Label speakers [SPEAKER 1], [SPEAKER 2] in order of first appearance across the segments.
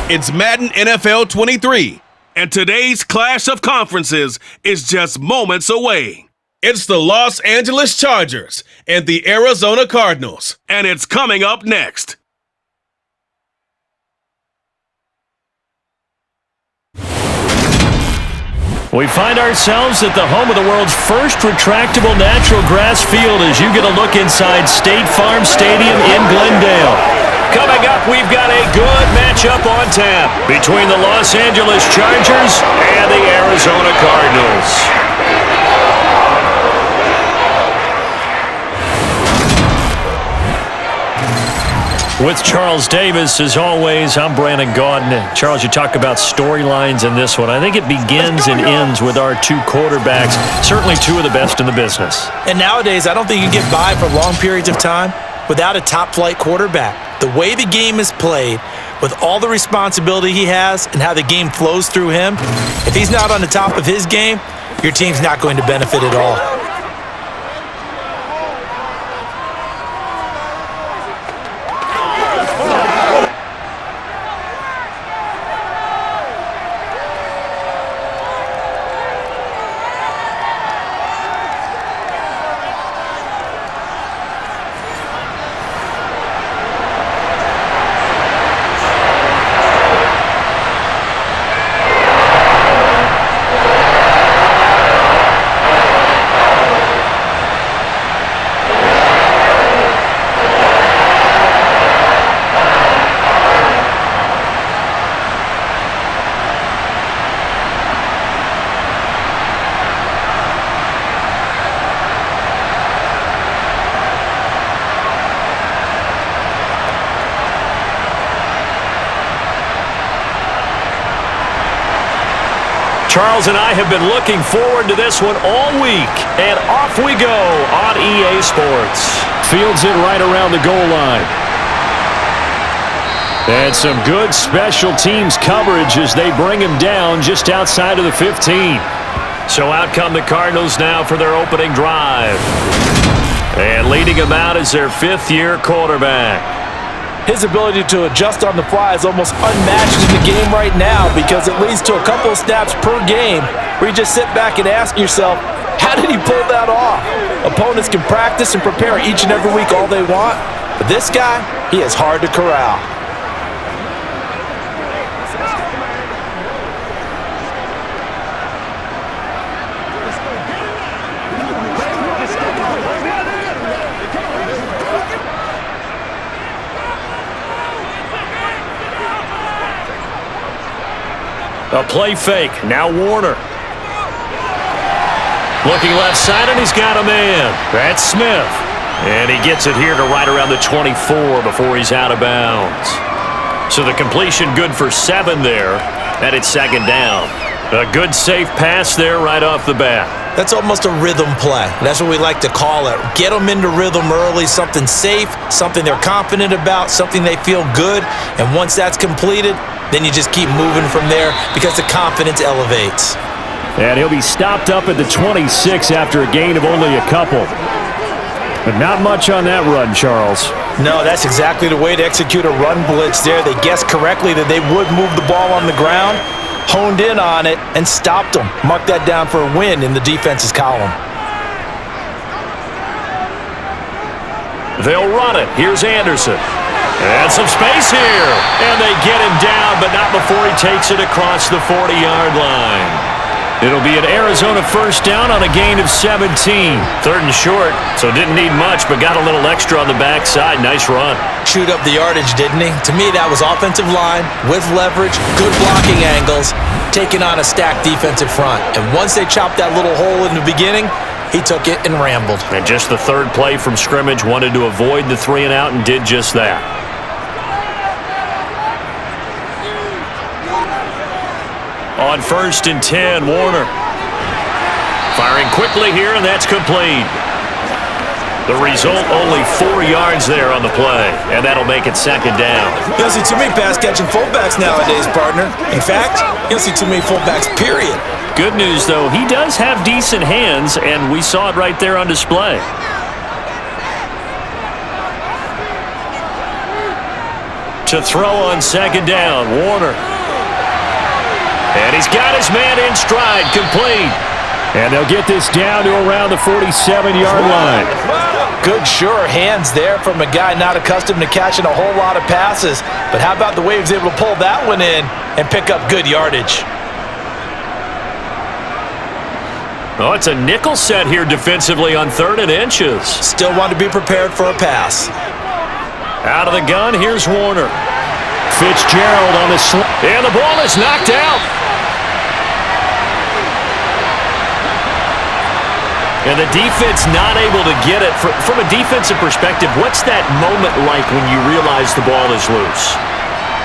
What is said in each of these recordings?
[SPEAKER 1] It's Madden NFL 23, and today's clash of conferences is just moments away. It's the Los Angeles Chargers and the Arizona Cardinals, and it's coming up next.
[SPEAKER 2] We find ourselves at the home of the world's first retractable natural grass field as you get a look inside State Farm Stadium in Glendale. Coming up, we've got a good matchup on tap between the Los Angeles Chargers and the Arizona Cardinals. With Charles Davis, as always, I'm Brandon Gaudin. Charles, you talk about storylines in this one. I think it begins and ends with our two quarterbacks, certainly two of the best in the business.
[SPEAKER 3] And nowadays, I don't think you can get by for long periods of time without a top-flight quarterback. The way the game is played, with all the responsibility he has and how the game flows through him, if he's not on the top of his game, your team's not going to benefit at all.
[SPEAKER 2] Charles and I have been looking forward to this one all week, and off we go on EA Sports. Fields it right around the goal line. And some good special teams coverage as they bring him down just outside of the 15. So out come the Cardinals now for their opening drive. And leading him out is their fifth-year quarterback.
[SPEAKER 3] His ability to adjust on the fly is almost unmatched in the game right now because it leads to a couple of snaps per game where you just sit back and ask yourself, how did he pull that off? Opponents can practice and prepare each and every week all they want, but this guy, he is hard to corral.
[SPEAKER 2] A play fake. Now Warner. Looking left side, and he's got a man. That's Smith. And he gets it here to right around the 24 before he's out of bounds. So the completion good for 7 there, and it's second down. A good safe pass there right off the bat.
[SPEAKER 3] That's almost a rhythm play. That's what we like to call it. Get them into rhythm early, something safe, something they're confident about, something they feel good. And once that's completed, then you just keep moving from there because the confidence elevates.
[SPEAKER 2] And he'll be stopped up at the 26 after a gain of only a couple. But not much on that run, Charles.
[SPEAKER 3] No, that's exactly the way to execute a run blitz there. They guessed correctly that they would move the ball on the ground, honed in on it, and stopped them. Mark that down for a win in the defense's column.
[SPEAKER 2] They'll run it. Here's Anderson. And some space here. And they get him down, but not before he takes it across the 40-yard line. It'll be an Arizona first down on a gain of 17. Third and short, so didn't need much, but got a little extra on the backside. Nice run.
[SPEAKER 3] Chewed up the yardage, didn't he? To me, that was offensive line with leverage, good blocking angles, taking on a stacked defensive front. And once they chopped that little hole in the beginning, he took it and rambled.
[SPEAKER 2] And just the third play from scrimmage, wanted to avoid the 3 and out and did just that. On 1st and 10, Warner. Firing quickly here, and that's complete. The result, only 4 yards there on the play, and that'll make it second down.
[SPEAKER 3] You don't see too many pass-catching fullbacks nowadays, partner. In fact, you don't see too many fullbacks, period.
[SPEAKER 2] Good news, though, he does have decent hands, and we saw it right there on display. To throw on second down, Warner. And he's got his man in stride, complete. And they'll get this down to around the 47-yard line.
[SPEAKER 3] Good, sure hands there from a guy not accustomed to catching a whole lot of passes. But how about the way he was able to pull that one in and pick up good yardage?
[SPEAKER 2] Oh, it's a nickel set here defensively on 3rd and inches.
[SPEAKER 3] Still want to be prepared for a pass.
[SPEAKER 2] Out of the gun, here's Warner. Fitzgerald on the slant. And the ball is knocked out. And the defense not able to get it. From a defensive perspective, what's that moment like when you realize the ball is loose?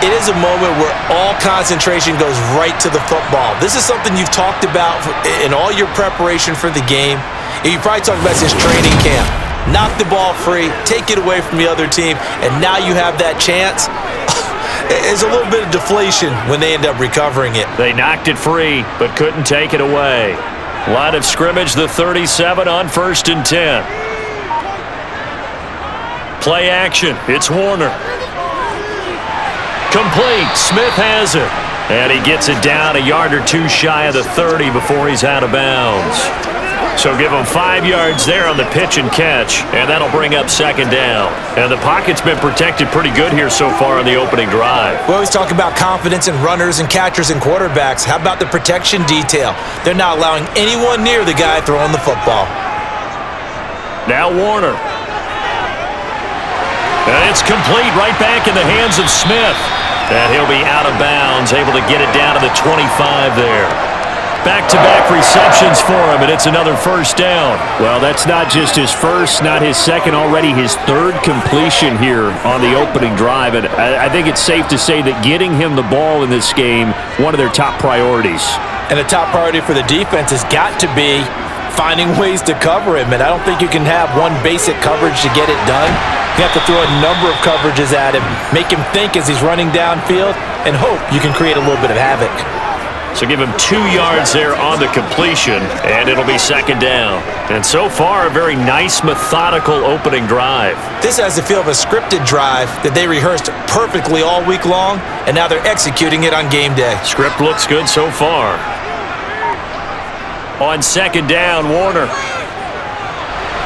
[SPEAKER 3] It is a moment where all concentration goes right to the football. This is something you've talked about in all your preparation for the game. You probably talked about this training camp. Knock the ball free, take it away from the other team, and now you have that chance. It's a little bit of deflation when they end up recovering it.
[SPEAKER 2] They knocked it free, but couldn't take it away. Line of scrimmage, the 37 on 1st and 10. Play action. It's Warner. Complete. Smith has it. And he gets it down a yard or two shy of the 30 before he's out of bounds. So give him 5 yards there on the pitch and catch, and that'll bring up second down. And the pocket's been protected pretty good here so far in the opening drive.
[SPEAKER 3] We always talk about confidence in runners and catchers and quarterbacks. How about the protection detail? They're not allowing anyone near the guy throwing the football.
[SPEAKER 2] Now Warner. And it's complete right back in the hands of Smith. And he'll be out of bounds, able to get it down to the 25 there. Back-to-back receptions for him, and it's another first down.
[SPEAKER 4] Well, that's not just his first, not his second, already his 3rd completion here on the opening drive. And I think it's safe to say that getting him the ball in this game, one of their top priorities.
[SPEAKER 3] And the top priority for the defense has got to be finding ways to cover him. And I don't think you can have one basic coverage to get it done. You have to throw a number of coverages at him, make him think as he's running downfield, and hope you can create a little bit of havoc.
[SPEAKER 2] So give him 2 yards there on the completion, and it'll be second down. And so far, a very nice, methodical opening drive.
[SPEAKER 3] This has the feel of a scripted drive that they rehearsed perfectly all week long, and now they're executing it on game day.
[SPEAKER 2] Script looks good so far. On second down, Warner.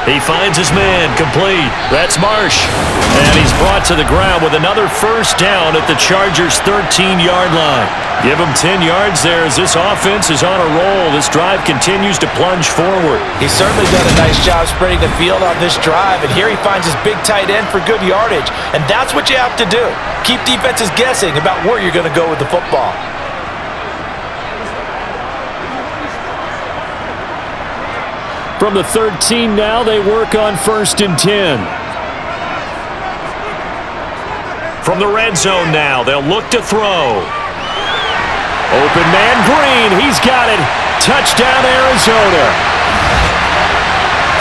[SPEAKER 2] He finds his man, complete. That's Marsh. And he's brought to the ground with another first down at the Chargers' 13-yard line. Give him 10 yards there as this offense is on a roll. This drive continues to plunge forward.
[SPEAKER 3] He's certainly done a nice job spreading the field on this drive, and here he finds his big tight end for good yardage. And that's what you have to do. Keep defenses guessing about where you're going to go with the football.
[SPEAKER 2] From the 13 now, they work on 1st and 10. From the red zone now, they'll look to throw. Open man Green, he's got it. Touchdown Arizona.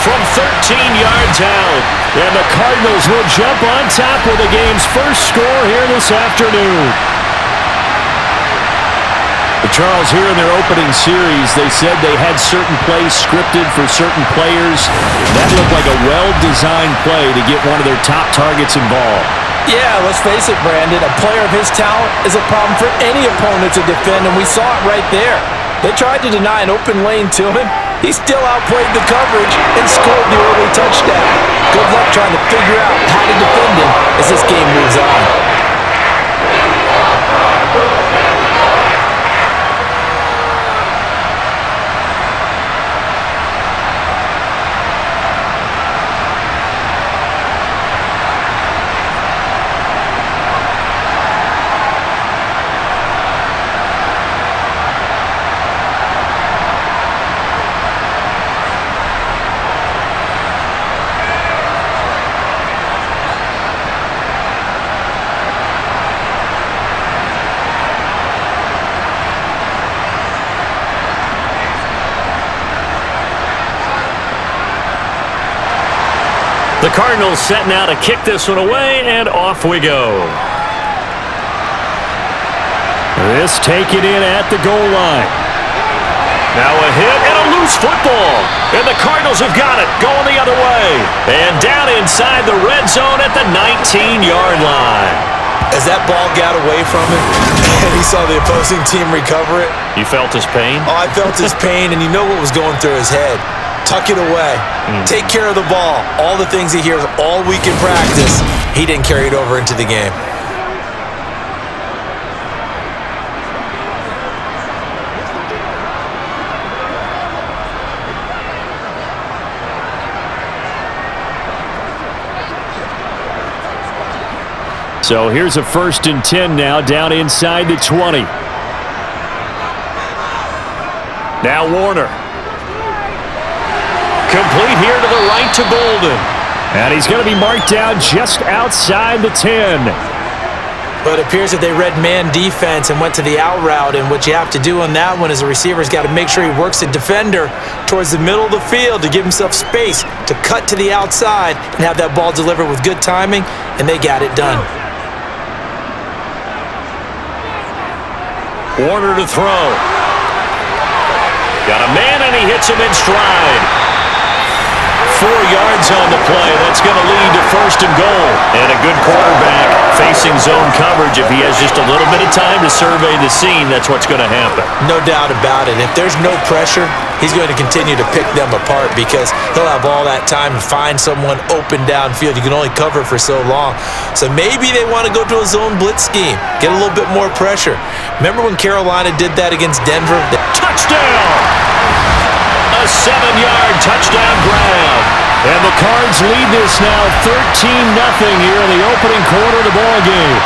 [SPEAKER 2] From 13 yards out. And the Cardinals will jump on top with the game's first score here this afternoon.
[SPEAKER 4] Charles, here in their opening series, they said they had certain plays scripted for certain players. That looked like a well-designed play to get one of their top targets involved.
[SPEAKER 3] Yeah, let's face it, Brandon. A player of his talent is a problem for any opponent to defend, and we saw it right there. They tried to deny an open lane to him. He still outplayed the coverage and scored the early touchdown. Good luck trying to figure out how to defend him as this game moves on.
[SPEAKER 2] The Cardinals setting out to kick this one away, and off we go. This taken in at the goal line. Now a hit and a loose football. And the Cardinals have got it, going the other way. And down inside the red zone at the 19-yard line.
[SPEAKER 3] As that ball got away from him and he saw the opposing team recover it.
[SPEAKER 2] You felt his pain?
[SPEAKER 3] Oh, I felt his pain, and you know what was going through his head. Tuck it away. Take care of the ball. All the things he hears all week in practice, he didn't carry it over into the game.
[SPEAKER 4] So here's a 1st and 10 now, down inside the 20. Now Warner. Complete here to the right to Golden. And he's going to be marked down just outside the 10.
[SPEAKER 3] But it appears that they read man defense and went to the out route, and what you have to do on that one is a receiver's got to make sure he works the defender towards the middle of the field to give himself space to cut to the outside and have that ball delivered with good timing, and they got it done.
[SPEAKER 2] Warner to throw. Got a man, and he hits him in stride. 4 yards on the play. That's going to lead to 1st and goal. And a good quarterback facing zone coverage. If he has just a little bit of time to survey the scene, that's what's going to happen.
[SPEAKER 3] No doubt about it. If there's no pressure, he's going to continue to pick them apart because he'll have all that time to find someone open downfield. You can only cover for so long. So maybe they want to go to a zone blitz scheme, get a little bit more pressure. Remember when Carolina did that against Denver?
[SPEAKER 2] Touchdown! A 7-yard touchdown grab.
[SPEAKER 4] And the Cards lead this now 13-0 here in the opening quarter of the ballgame.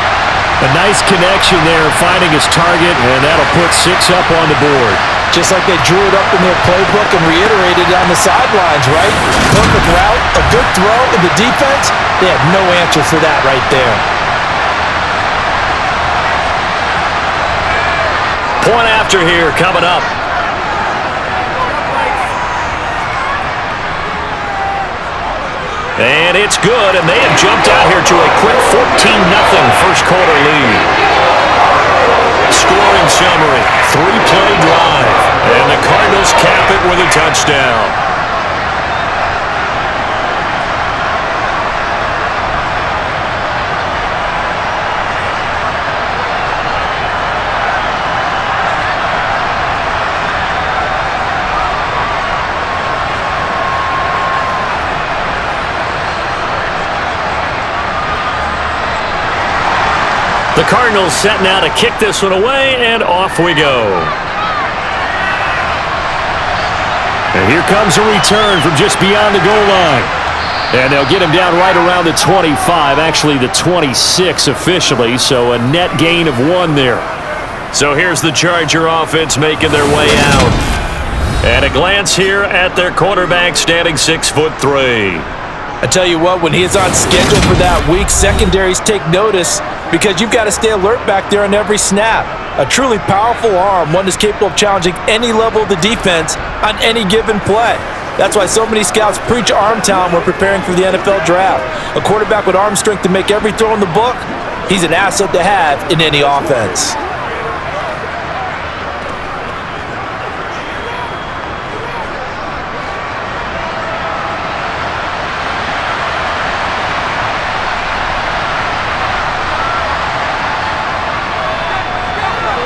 [SPEAKER 4] A nice connection there, finding his target, and that'll put 6 up on the board.
[SPEAKER 3] Just like they drew it up in their playbook and reiterated it on the sidelines, right? Perfect route, a good throw, and the defense, they had no answer for that right there.
[SPEAKER 2] Point after here coming up. And it's good, and they have jumped out here to a quick 14-0 first quarter lead. Scoring summary, 3-play drive, and the Cardinals cap it with a touchdown. The Cardinals set now to kick this one away, and off we go.
[SPEAKER 4] And here comes a return from just beyond the goal line. And they'll get him down right around the 25, actually the 26 officially, so a net gain of 1 there.
[SPEAKER 2] So here's the Charger offense making their way out. And a glance here at their quarterback standing 6'3".
[SPEAKER 3] I tell you what, when he is on schedule for that week, secondaries take notice because you've got to stay alert back there on every snap. A truly powerful arm, one that's capable of challenging any level of the defense on any given play. That's why so many scouts preach arm talent when preparing for the NFL draft. A quarterback with arm strength to make every throw in the book, he's an asset to have in any offense.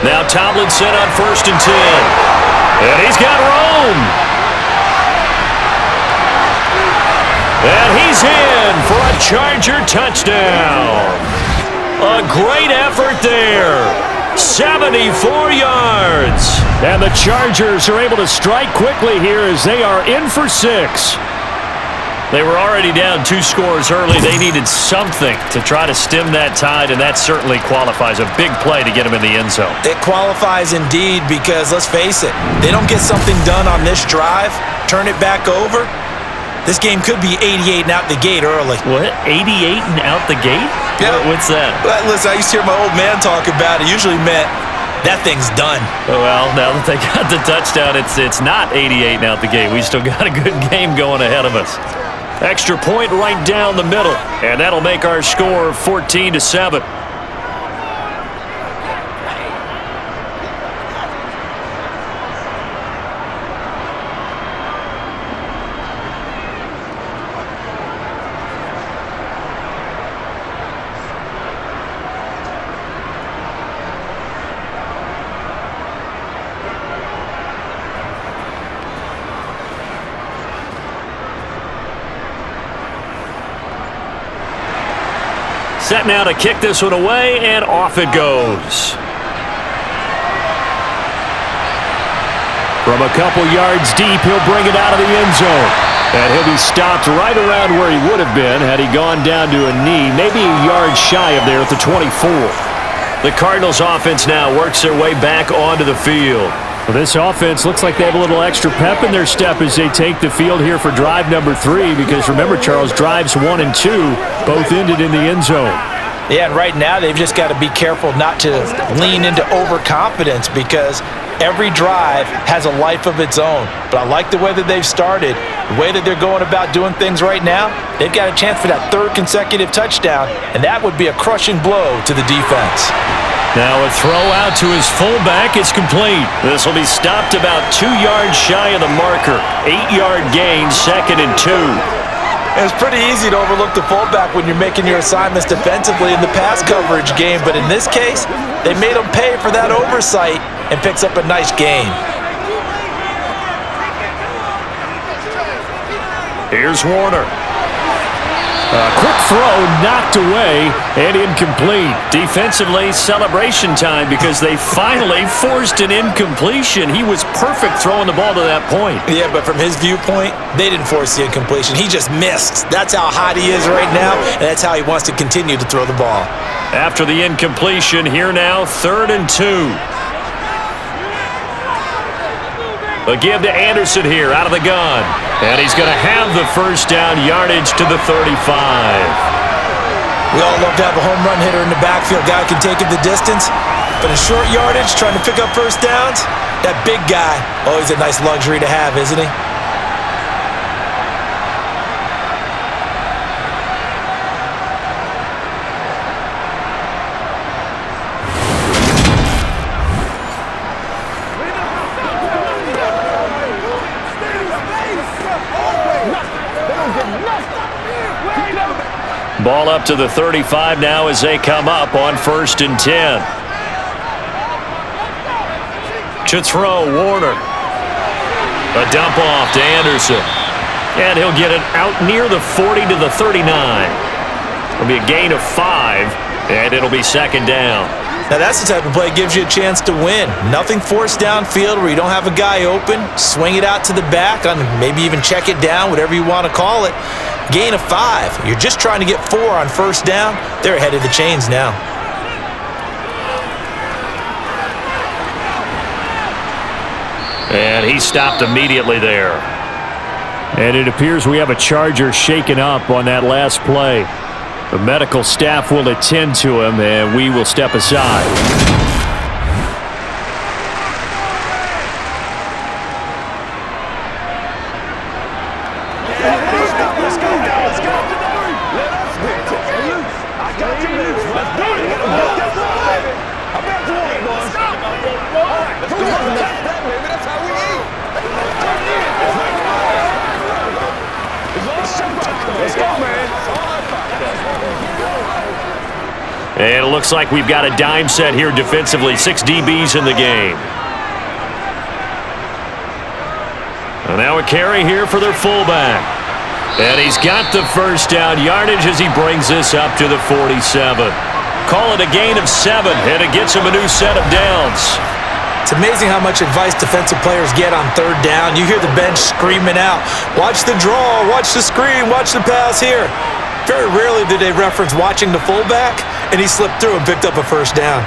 [SPEAKER 2] Now Tomlinson on 1st and 10. And he's got room. And he's in for a Charger touchdown. A great effort there. 74 yards.
[SPEAKER 4] And the Chargers are able to strike quickly here as they are in for 6.
[SPEAKER 2] They were already down 2 scores early. They needed something to try to stem that tide, and that certainly qualifies. A big play to get them in the end zone.
[SPEAKER 3] It qualifies indeed because, let's face it, they don't get something done on this drive, turn it back over, this game could be 88 and out the gate early.
[SPEAKER 2] What? 88 and out the gate?
[SPEAKER 3] Yeah.
[SPEAKER 2] What's that?
[SPEAKER 3] Listen, I used to hear my old man talk about it. Usually meant that thing's done.
[SPEAKER 2] Well, now that they got the touchdown, it's not 88 and out the gate. We still got a good game going ahead of us. Extra point right down the middle, and that'll make our score 14-7. Set now to kick this one away, and off it goes. From a couple yards deep, he'll bring it out of the end zone. And he'll be stopped right around where he would have been had he gone down to a knee, maybe a yard shy of there at the 24. The Cardinals offense now works their way back onto the field. Well, this offense looks like they have a little extra pep in their step as they take the field here for drive number 3, because remember, Charles, drives 1 and 2 both ended in the end zone.
[SPEAKER 3] Yeah, and right now they've just got to be careful not to lean into overconfidence, because every drive has a life of its own. But I like the way that they've started, the way that they're going about doing things right now. They've got a chance for that 3rd consecutive touchdown, and that would be a crushing blow to the defense.
[SPEAKER 2] Now a throw out to his fullback is complete. This will be stopped about 2 yards shy of the marker. 8-yard gain, 2nd and 2.
[SPEAKER 3] It's pretty easy to overlook the fullback when you're making your assignments defensively in the pass coverage game, but in this case, they made him pay for that oversight and picks up a nice gain.
[SPEAKER 2] Here's Warner.
[SPEAKER 4] A quick throw knocked away and incomplete.
[SPEAKER 2] Defensively, celebration time, because they finally forced an incompletion. He was perfect throwing the ball to that point.
[SPEAKER 3] Yeah, but from his viewpoint, they didn't force the incompletion. He just missed. That's how hot he is right now, and that's how he wants to continue to throw the ball.
[SPEAKER 2] After the incompletion, here now, 3rd and 2. A give to Anderson here out of the gun. And he's going to have the first down, yardage to the 35.
[SPEAKER 3] We all love to have a home run hitter in the backfield. Guy can take it the distance. But in short yardage, trying to pick up first downs, that big guy, always a nice luxury to have, isn't he?
[SPEAKER 2] Ball up to the 35 now as they come up on 1st and 10. To throw, Warner. A dump off to Anderson. And he'll get it out near the 40 to the 39. It'll be a gain of 5, and it'll be 2nd down.
[SPEAKER 3] Now that's the type of play that gives you a chance to win. Nothing forced downfield where you don't have a guy open. Swing it out to the back, on maybe even check it down, whatever you want to call it. Gain of 5. You're just trying to get 4 on first down. They're ahead of the chains now.
[SPEAKER 2] And he stopped immediately there.
[SPEAKER 4] And it appears we have a Charger shaken up on that last play. The medical staff will attend to him, and we will step aside.
[SPEAKER 2] And it looks like we've got a dime set here defensively. 6 DBs in the game. And now a carry here for their fullback. And he's got the first down yardage as he brings this up to the 47. Call it a gain of 7, and it gets him a new set of downs.
[SPEAKER 3] It's amazing how much advice defensive players get on 3rd down. You hear the bench screaming out, watch the draw, watch the screen, watch the pass here. Very rarely did they reference watching the fullback, and he slipped through and picked up a first down.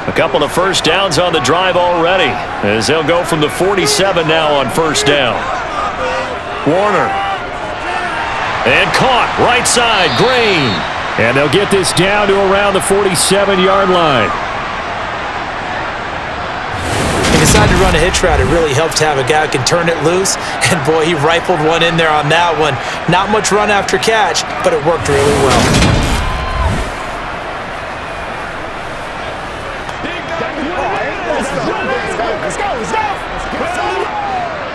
[SPEAKER 2] A couple of first downs on the drive already, as they'll go from the 47 now on first down. Warner. And caught, right side, Green.
[SPEAKER 4] And they'll get this down to around the 47-yard line.
[SPEAKER 3] He decided to run a hitch route. It really helps to have a guy who can turn it loose. And boy, he rifled one in there on that one. Not much run after catch, but it worked really well.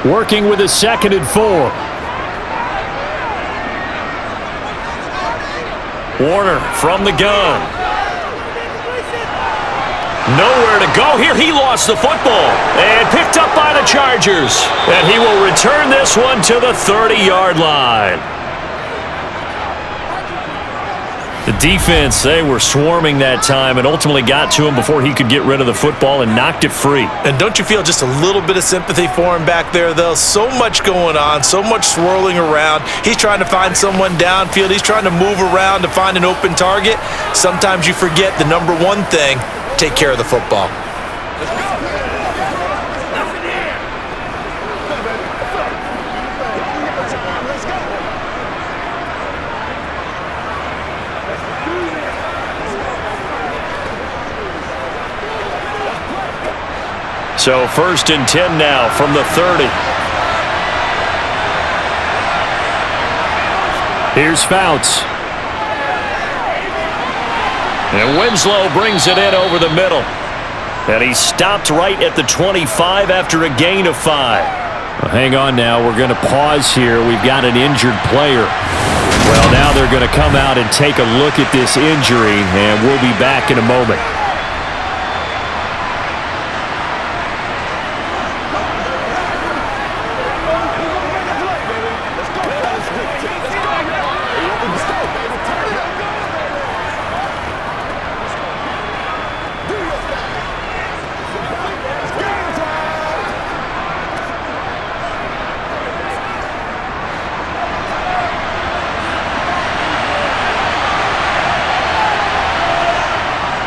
[SPEAKER 4] Working with a 2nd and 4.
[SPEAKER 2] Warner from the gun. Nowhere to go here. He lost the football and picked up by the Chargers. And he will return this one to the 30-yard line. The defense, they were swarming that time and ultimately got to him before he could get rid of the football and knocked it free.
[SPEAKER 3] And don't you feel just a little bit of sympathy for him back there, though? So much going on, so much swirling around. He's trying to find someone downfield. He's trying to move around to find an open target. Sometimes you forget the number one thing: take care of the football.
[SPEAKER 2] So 1st and 10 now from the 30. Here's Fouts. And Winslow brings it in over the middle. And he stopped right at the 25 after a gain of 5. Well, hang on now. We're going to pause here. We've got an injured player. Well, now they're going to come out and take a look at this injury, and we'll be back in a moment.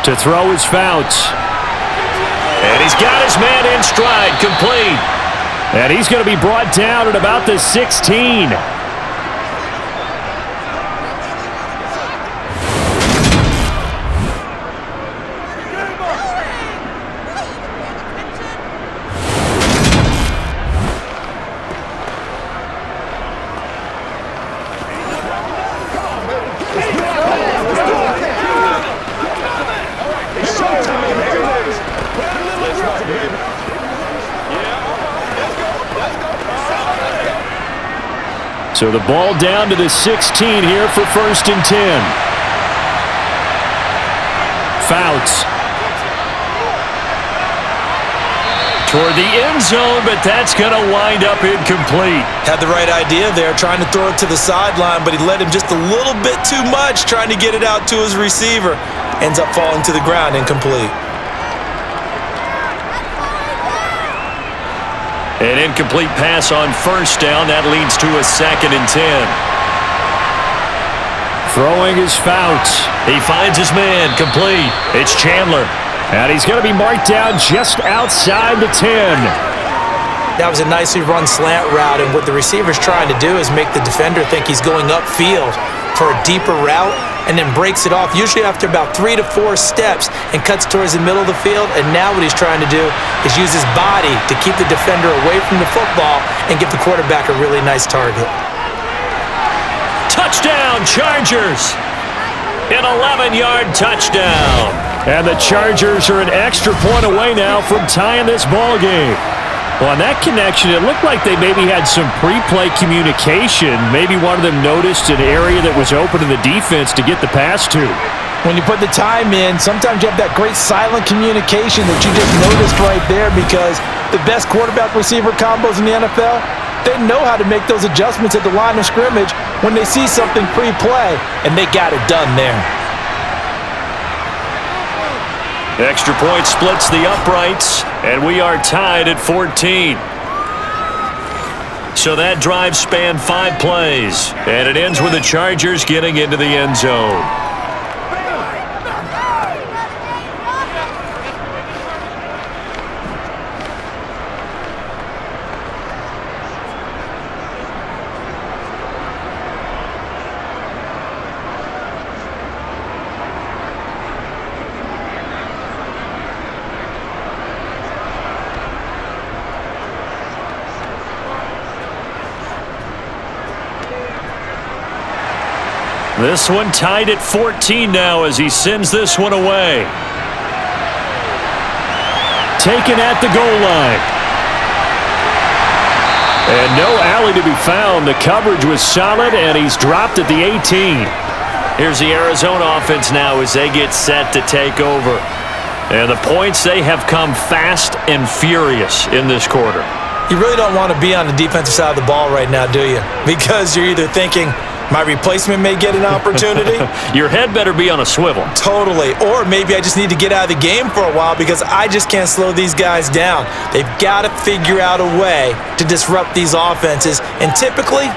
[SPEAKER 2] To throw his Fouts. And he's got his man in stride, complete. And he's going to be brought down at about the 16. So the ball down to the 16 here for 1st and 10. Fouts. Toward the end zone, but that's going to wind up incomplete.
[SPEAKER 3] Had the right idea there, trying to throw it to the sideline, but he led him just a little bit too much, trying to get it out to his receiver. Ends up falling to the ground, incomplete.
[SPEAKER 2] An incomplete pass on 1st down. That leads to a 2nd and 10. Throwing his Fouts. He finds his man, complete. It's Chandler.
[SPEAKER 4] And he's going to be marked down just outside the 10.
[SPEAKER 3] That was a nicely run slant route, and what the receiver's trying to do is make the defender think he's going upfield for a deeper route, and then breaks it off, usually after about 3 to 4 steps, and cuts towards the middle of the field. And now what he's trying to do is use his body to keep the defender away from the football and give the quarterback a really nice target.
[SPEAKER 2] Touchdown, Chargers! An 11-yard touchdown.
[SPEAKER 4] And the Chargers are an extra point away now from tying this ball game. Well, on that connection, it looked like they maybe had some pre-play communication. Maybe one of them noticed an area that was open to the defense to get the pass to.
[SPEAKER 3] When you put the time in, sometimes you have that great silent communication that you just noticed right there, because the best quarterback-receiver combos in the NFL, they know how to make those adjustments at the line of scrimmage when they see something pre-play, and they got it done there.
[SPEAKER 2] Extra point splits the uprights, and we are tied at 14. So that drive spanned 5 plays, and it ends with the Chargers getting into the end zone. This one tied at 14 now as he sends this one away. Taken at the goal line. And no alley to be found. The coverage was solid, and he's dropped at the 18. Here's the Arizona offense now as they get set to take over. And the points, they have come fast and furious in this quarter.
[SPEAKER 3] You really don't want to be on the defensive side of the ball right now, do you? Because you're either thinking, my replacement may get an opportunity.
[SPEAKER 2] Your head better be on a swivel.
[SPEAKER 3] Totally. Or maybe I just need to get out of the game for a while because I just can't slow these guys down. They've got to figure out a way to disrupt these offenses. And typically,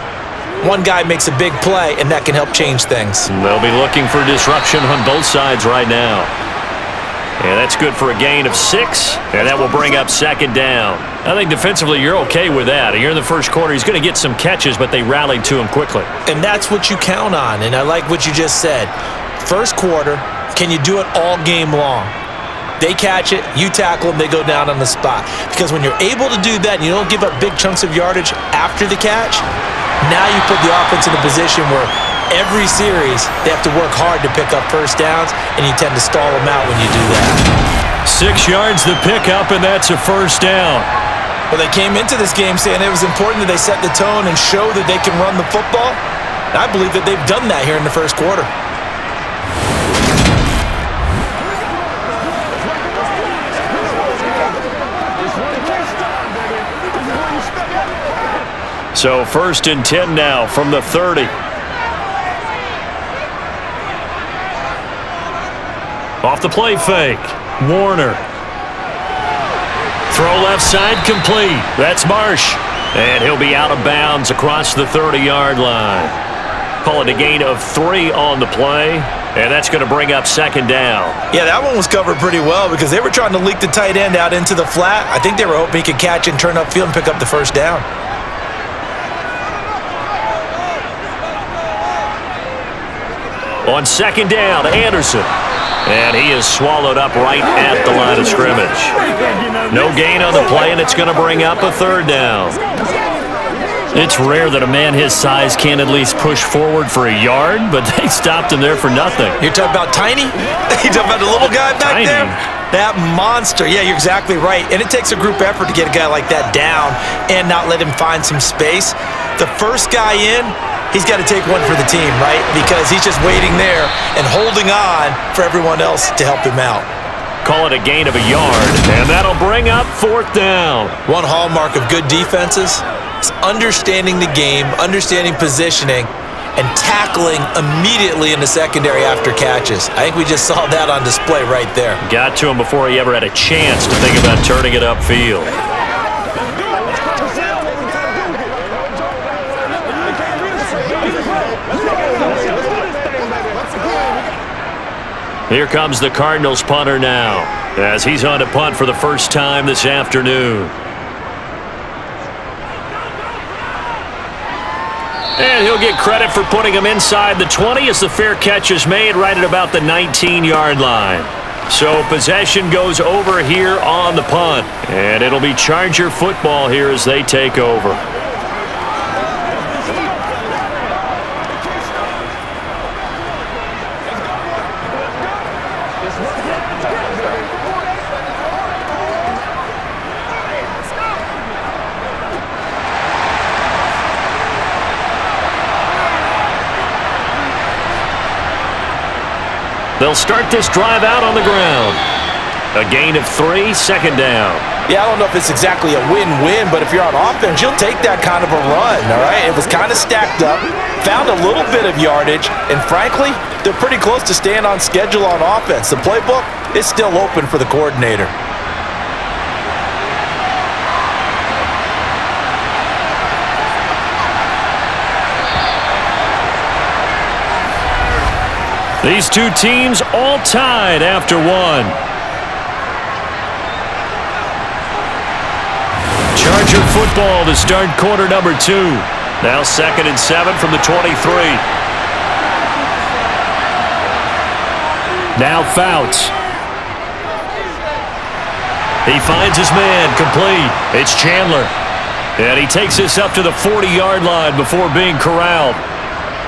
[SPEAKER 3] one guy makes a big play, and that can help change things.
[SPEAKER 2] They'll be looking for disruption on both sides right now. And that's good for a gain of 6, and that will bring up second down. I think defensively you're okay with that. Here in the first quarter, he's going to get some catches, but they rallied to him quickly.
[SPEAKER 3] And that's what you count on, and I like what you just said. First quarter, can you do it all game long? They catch it, you tackle them, they go down on the spot. Because when you're able to do that and you don't give up big chunks of yardage after the catch, now you put the offense in a position where every series, they have to work hard to pick up first downs, and you tend to stall them out when you do that.
[SPEAKER 2] 6 yards the pickup, and that's a first down.
[SPEAKER 3] Well, they came into this game saying it was important that they set the tone and show that they can run the football. And I believe that they've done that here in the first quarter.
[SPEAKER 2] So 1st and 10 now from the 30. Off the play fake, Warner. Throw left side complete. That's Marsh. And he'll be out of bounds across the 30-yard line. Call it a gain of 3 on the play. And that's going to bring up second down.
[SPEAKER 3] Yeah, that one was covered pretty well because they were trying to leak the tight end out into the flat. I think they were hoping he could catch and turn upfield and pick up the first down.
[SPEAKER 2] On second down, Anderson. And he is swallowed up right at the line of scrimmage. No gain on the play, and it's going to bring up a third down. It's rare that a man his size can't at least push forward for a yard, but they stopped him there for nothing.
[SPEAKER 3] You're talking about Tiny? You're talking about the little guy back
[SPEAKER 2] Tiny.
[SPEAKER 3] there? That monster. Yeah, you're exactly right. And it takes a group effort to get a guy like that down and not let him find some space. The first guy in, he's got to take one for the team, right? Because he's just waiting there and holding on for everyone else to help him out.
[SPEAKER 2] Call it a gain of a yard, and that'll bring up 4th down.
[SPEAKER 3] One hallmark of good defenses is understanding the game, understanding positioning, and tackling immediately in the secondary after catches. I think we just saw that on display right there.
[SPEAKER 2] Got to him before he ever had a chance to think about turning it upfield. Here comes the Cardinals punter now, as he's on to punt for the first time this afternoon. And he'll get credit for putting him inside the 20 as the fair catch is made right at about the 19-yard line. So possession goes over here on the punt, and it'll be Charger football here as they take over. They'll start this drive out on the ground. A gain of 3, second down.
[SPEAKER 3] Yeah, I don't know if it's exactly a win-win, but if you're on offense, you'll take that kind of a run, all right? It was kind of stacked up, found a little bit of yardage, and frankly, they're pretty close to staying on schedule on offense. The playbook is still open for the coordinator.
[SPEAKER 2] These two teams all tied after 1. Charger football to start quarter number 2. Now 2nd and 7 from the 23. Now Fouts. He finds his man, complete. It's Chandler. And he takes this up to the 40-yard line before being corralled.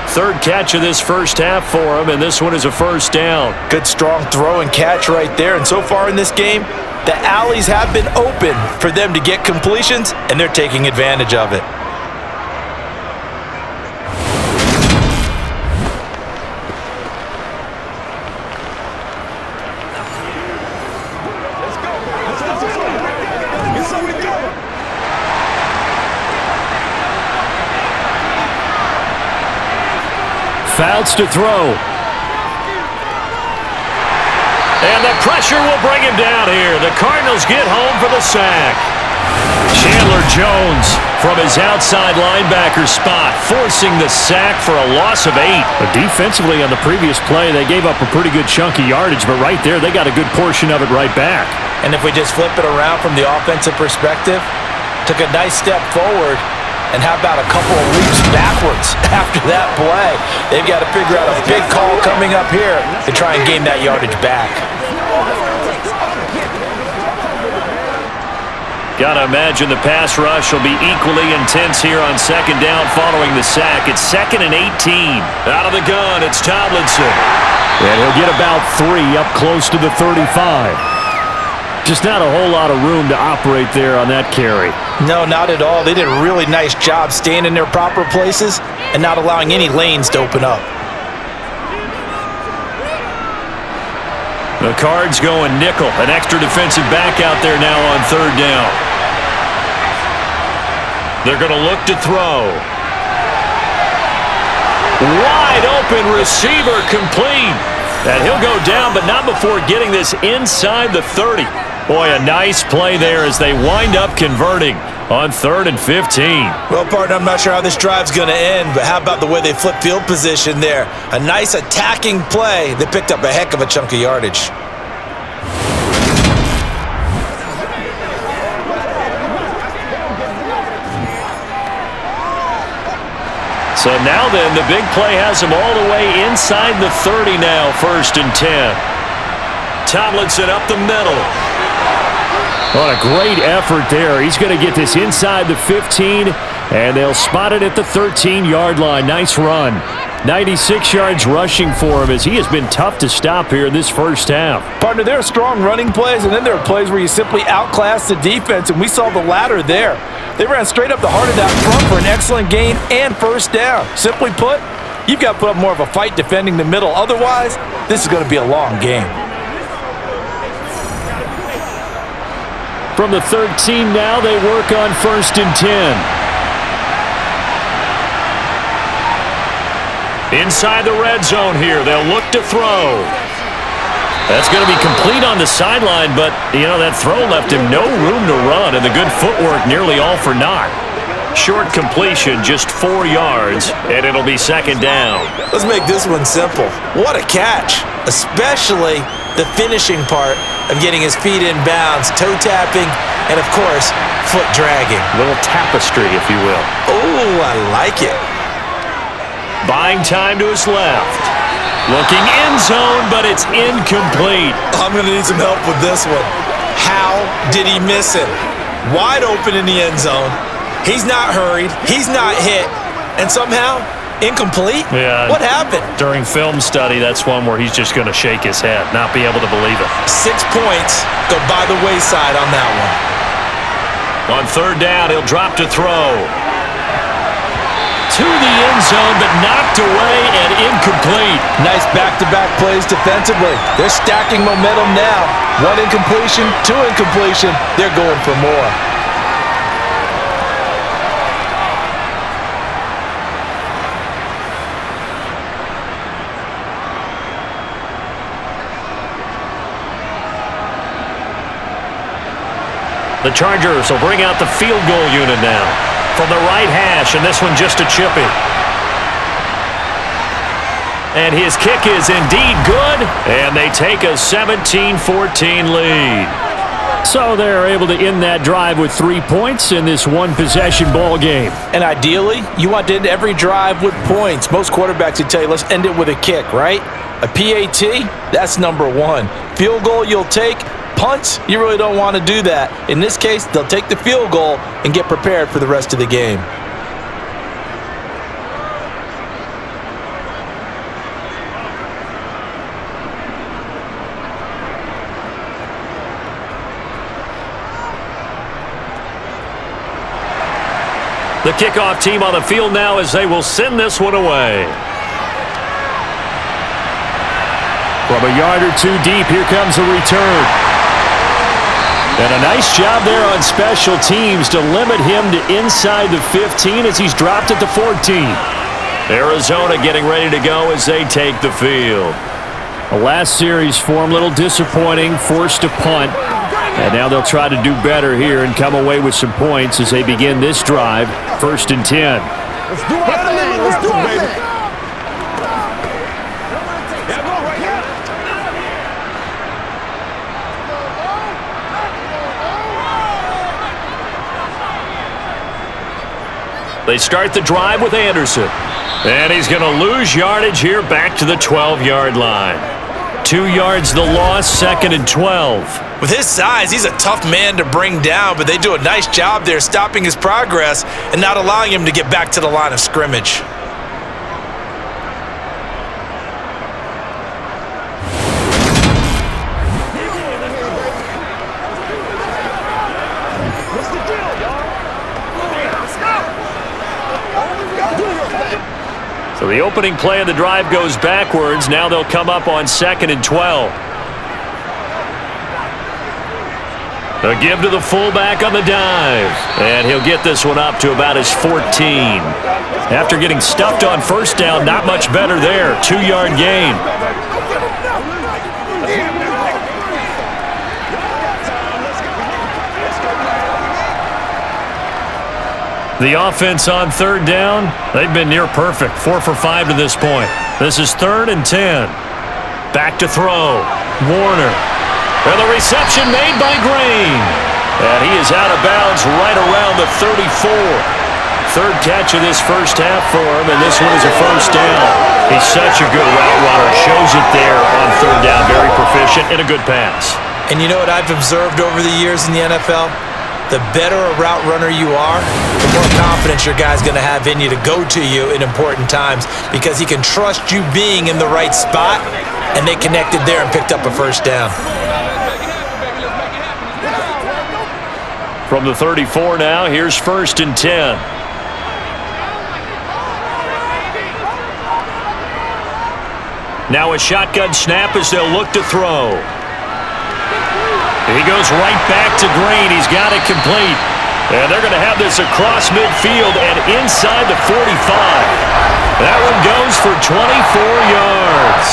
[SPEAKER 2] 3rd catch of this first half for him, and this one is a first down.
[SPEAKER 3] Good strong throw and catch right there. And so far in this game, the alleys have been open for them to get completions, and they're taking advantage of it.
[SPEAKER 4] Fouts to throw.
[SPEAKER 2] And the pressure will bring him down here. The Cardinals get home for the sack. Chandler Jones from his outside linebacker spot, forcing the sack for a loss of 8.
[SPEAKER 4] But defensively on the previous play, they gave up a pretty good chunk of yardage, but right there, they got a good portion of it right back.
[SPEAKER 3] And if we just flip it around from the offensive perspective, took a nice step forward, and how about a couple of leaps backwards after that play? They've got to figure out a big call coming up here to try and gain that yardage back.
[SPEAKER 2] Gotta imagine the pass rush will be equally intense here on second down following the sack. It's 2nd and 18. Out of the gun, it's Tomlinson.
[SPEAKER 4] And he'll get about 3 up close to the 35. Just not a whole lot of room to operate there on that carry.
[SPEAKER 3] No, not at all. They did a really nice job staying in their proper places and not allowing any lanes to open up.
[SPEAKER 2] The Cards going nickel. An extra defensive back out there now on 3rd down. They're going to look to throw. Wide open receiver complete. And he'll go down, but not before getting this inside the 30. Boy, a nice play there as they wind up converting on 3rd and 15.
[SPEAKER 3] Well, partner, I'm not sure how this drive's going to end, but how about the way they flip field position there? A nice attacking play that picked up a heck of a chunk of yardage.
[SPEAKER 2] So now then, the big play has him all the way inside the 30 now, 1st and 10. Tomlinson up the middle.
[SPEAKER 4] What a great effort there. He's going to get this inside the 15, and they'll spot it at the 13-yard line. Nice run. 96 yards rushing for him as he has been tough to stop here in this first half.
[SPEAKER 3] Partner, there are strong running plays, and then there are plays where you simply outclass the defense, and we saw the latter there. They ran straight up the heart of that front for an excellent gain and first down. Simply put, you've got to put up more of a fight defending the middle. Otherwise, this is going to be a long game.
[SPEAKER 4] From the 13 now, they work on 1st and 10.
[SPEAKER 2] Inside the red zone here, they'll look to throw. That's going to be complete on the sideline, but, you know, that throw left him no room to run, and the good footwork nearly all for naught. Short completion, just 4 yards, and it'll be 2nd down.
[SPEAKER 3] Let's make this one simple. What a catch, especially the finishing part of getting his feet in bounds, toe tapping, and, of course, foot dragging.
[SPEAKER 2] A little tapestry, if you will.
[SPEAKER 3] Oh, I like it.
[SPEAKER 2] Buying time to his left. Looking end zone, but it's incomplete.
[SPEAKER 3] I'm going to need some help with this one. How did he miss him? Wide open in the end zone. He's not hurried. He's not hit. And somehow, incomplete?
[SPEAKER 2] Yeah.
[SPEAKER 3] What happened?
[SPEAKER 2] During film study, that's one where he's just going to shake his head, not be able to believe it.
[SPEAKER 3] 6 points go by the wayside on that
[SPEAKER 2] one. On 3rd down, he'll drop to throw. To the end zone, but knocked away and incomplete.
[SPEAKER 3] Nice back-to-back plays defensively. They're stacking momentum now. 1 incompletion, 2 incompletion. They're going for more.
[SPEAKER 2] The Chargers will bring out the field goal unit now. From the right hash, and this one just a chippy. And his kick is indeed good, and they take a 17-14 lead.
[SPEAKER 4] So they're able to end that drive with 3 points in this one-possession ball game.
[SPEAKER 3] And ideally, you want to end every drive with points. Most quarterbacks would tell you, let's end it with a kick, right? A PAT, that's number 1. Field goal you'll take. Punts, you really don't want to do that. In this case, they'll take the field goal and get prepared for the rest of the game.
[SPEAKER 2] The kickoff team on the field now as they will send this one away.
[SPEAKER 4] From a yard or 2 deep, here comes a return. And a nice job there on special teams to limit him to inside the 15 as he's dropped at the 14.
[SPEAKER 2] Arizona getting ready to go as they take the field.
[SPEAKER 4] The last series form, a little disappointing, forced to punt. And now they'll try to do better here and come away with some points as they begin this drive, 1st and 10.
[SPEAKER 5] Let's do our thing. Let's do our thing.
[SPEAKER 2] They start the drive with Anderson. And he's going to lose yardage here back to the 12-yard line. 2 yards the loss, 2nd and 12.
[SPEAKER 3] With his size, he's a tough man to bring down, but they do a nice job there stopping his progress and not allowing him to get back to the line of scrimmage.
[SPEAKER 2] So the opening play of the drive goes backwards. Now they'll come up on 2nd and 12. A give to the fullback on the dive. And he'll get this one up to about his 14. After getting stuffed on 1st down, not much better there. 2-yard gain. The offense on 3rd down, they've been near perfect. 4 for 5 to this point. This is 3rd and 10. Back to throw. Warner. And the reception made by Green. And he is out of bounds right around the 34. 3rd catch of this first half for him, and this one is a 1st down. He's such a good route runner. Shows it there on 3rd down. Very proficient and a good pass.
[SPEAKER 3] And you know what I've observed over the years in the NFL? The better a route runner you are, the more confidence your guy's going to have in you to go to you in important times because he can trust you being in the right spot, and they connected there and picked up a 1st down.
[SPEAKER 2] From the 34 now, here's 1st and 10. Now a shotgun snap as they'll look to throw. He goes right back to Green. He's got it complete. And they're going to have this across midfield and inside the 45. That one goes for 24 yards.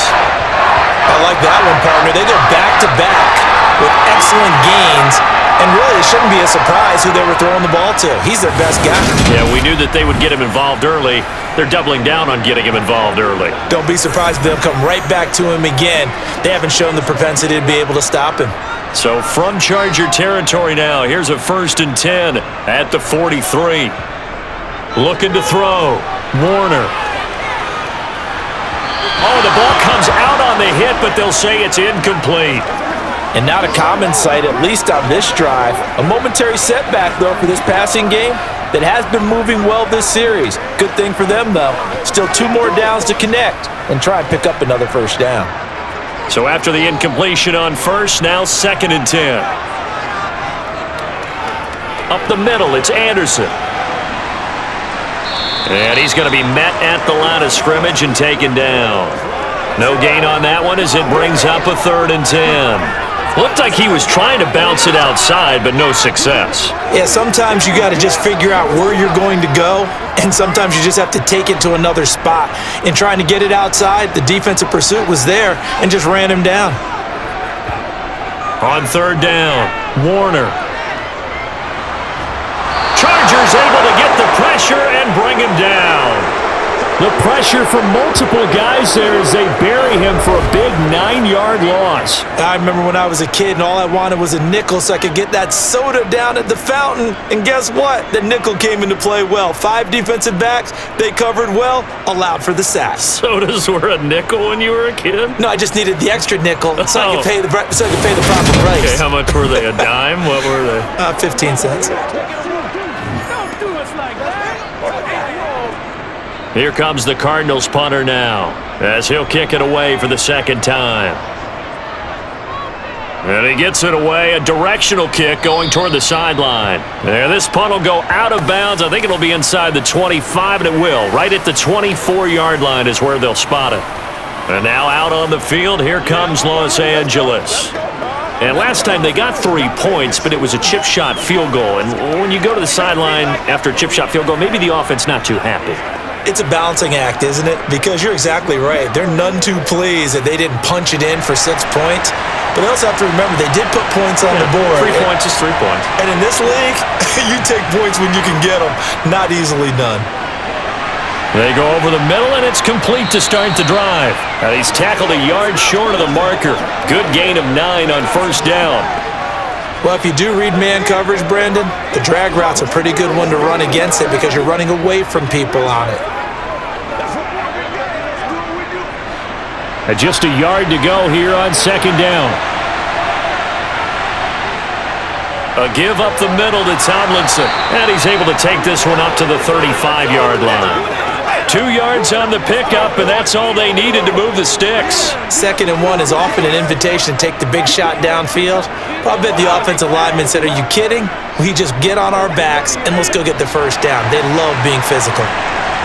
[SPEAKER 3] I like that one, partner. They go back-to-back with excellent gains. And really, it shouldn't be a surprise who they were throwing the ball to. He's their best guy.
[SPEAKER 2] Yeah, we knew that they would get him involved early. They're doubling down on getting him involved early.
[SPEAKER 3] Don't be surprised if they'll come right back to him again. They haven't shown the propensity to be able to stop him.
[SPEAKER 2] So from Charger territory now, here's a 1st and 10 at the 43. Looking to throw. Warner. Oh, the ball comes out on the hit, but they'll say it's incomplete.
[SPEAKER 3] And not a common sight, at least on this drive. A momentary setback, though, for this passing game that has been moving well this series. Good thing for them, though. Still 2 more downs to connect and try and pick up another 1st down.
[SPEAKER 2] So after the incompletion on 1st, now 2nd and 10. Up the middle, it's Anderson. And he's going to be met at the line of scrimmage and taken down. No gain on that one as it brings up a 3rd and 10. Looked like he was trying to bounce it outside, but no success.
[SPEAKER 3] Yeah, sometimes you got to just figure out where you're going to go, and sometimes you just have to take it to another spot. In trying to get it outside, the defensive pursuit was there and just ran him down.
[SPEAKER 2] On 3rd down, Warner. Chargers able to get the pressure and bring him down.
[SPEAKER 4] The pressure from multiple guys there as they bury him for a big 9-yard loss.
[SPEAKER 3] I remember when I was a kid and all I wanted was a nickel so I could get that soda down at the fountain. And guess what? The nickel came into play well. 5 defensive backs, they covered well, allowed for the sack.
[SPEAKER 2] Sodas were a nickel when you were a kid?
[SPEAKER 3] No, I just needed the extra nickel so I could pay the proper price.
[SPEAKER 2] Okay, how much were they? A dime? What were they?
[SPEAKER 3] 15 cents.
[SPEAKER 2] Here comes the Cardinals punter now, as he'll kick it away for the 2nd time. And he gets it away, a directional kick going toward the sideline. And this punt will go out of bounds. I think it'll be inside the 25, and it will. Right at the 24-yard line is where they'll spot it. And now out on the field, here comes Los Angeles. And last time they got 3 points, but it was a chip shot field goal. And when you go to the sideline after a chip shot field goal, maybe the offense not too happy.
[SPEAKER 3] It's a balancing act, isn't it? Because you're exactly right. They're none too pleased that they didn't punch it in for 6 points. But they also have to remember they did put points on the board.
[SPEAKER 2] 3 points is 3 points.
[SPEAKER 3] And in this league, you take points when you can get them. Not easily done.
[SPEAKER 2] They go over the middle, and it's complete to start the drive. And he's tackled a yard short of the marker. Good gain of 9 on first down.
[SPEAKER 3] Well, if you do read man coverage, Brandon, the drag route's a pretty good one to run against it because you're running away from people on it.
[SPEAKER 4] And just a yard to go here on second down.
[SPEAKER 2] A give up the middle to Tomlinson. And he's able to take this one up to the 35-yard line. 2 yards on the pickup, and that's all they needed to move the sticks.
[SPEAKER 3] 2nd and 1 is often an invitation to take the big shot downfield. I bet the offensive lineman said, "Are you kidding? We just get on our backs and let's go get the first down." They love being physical.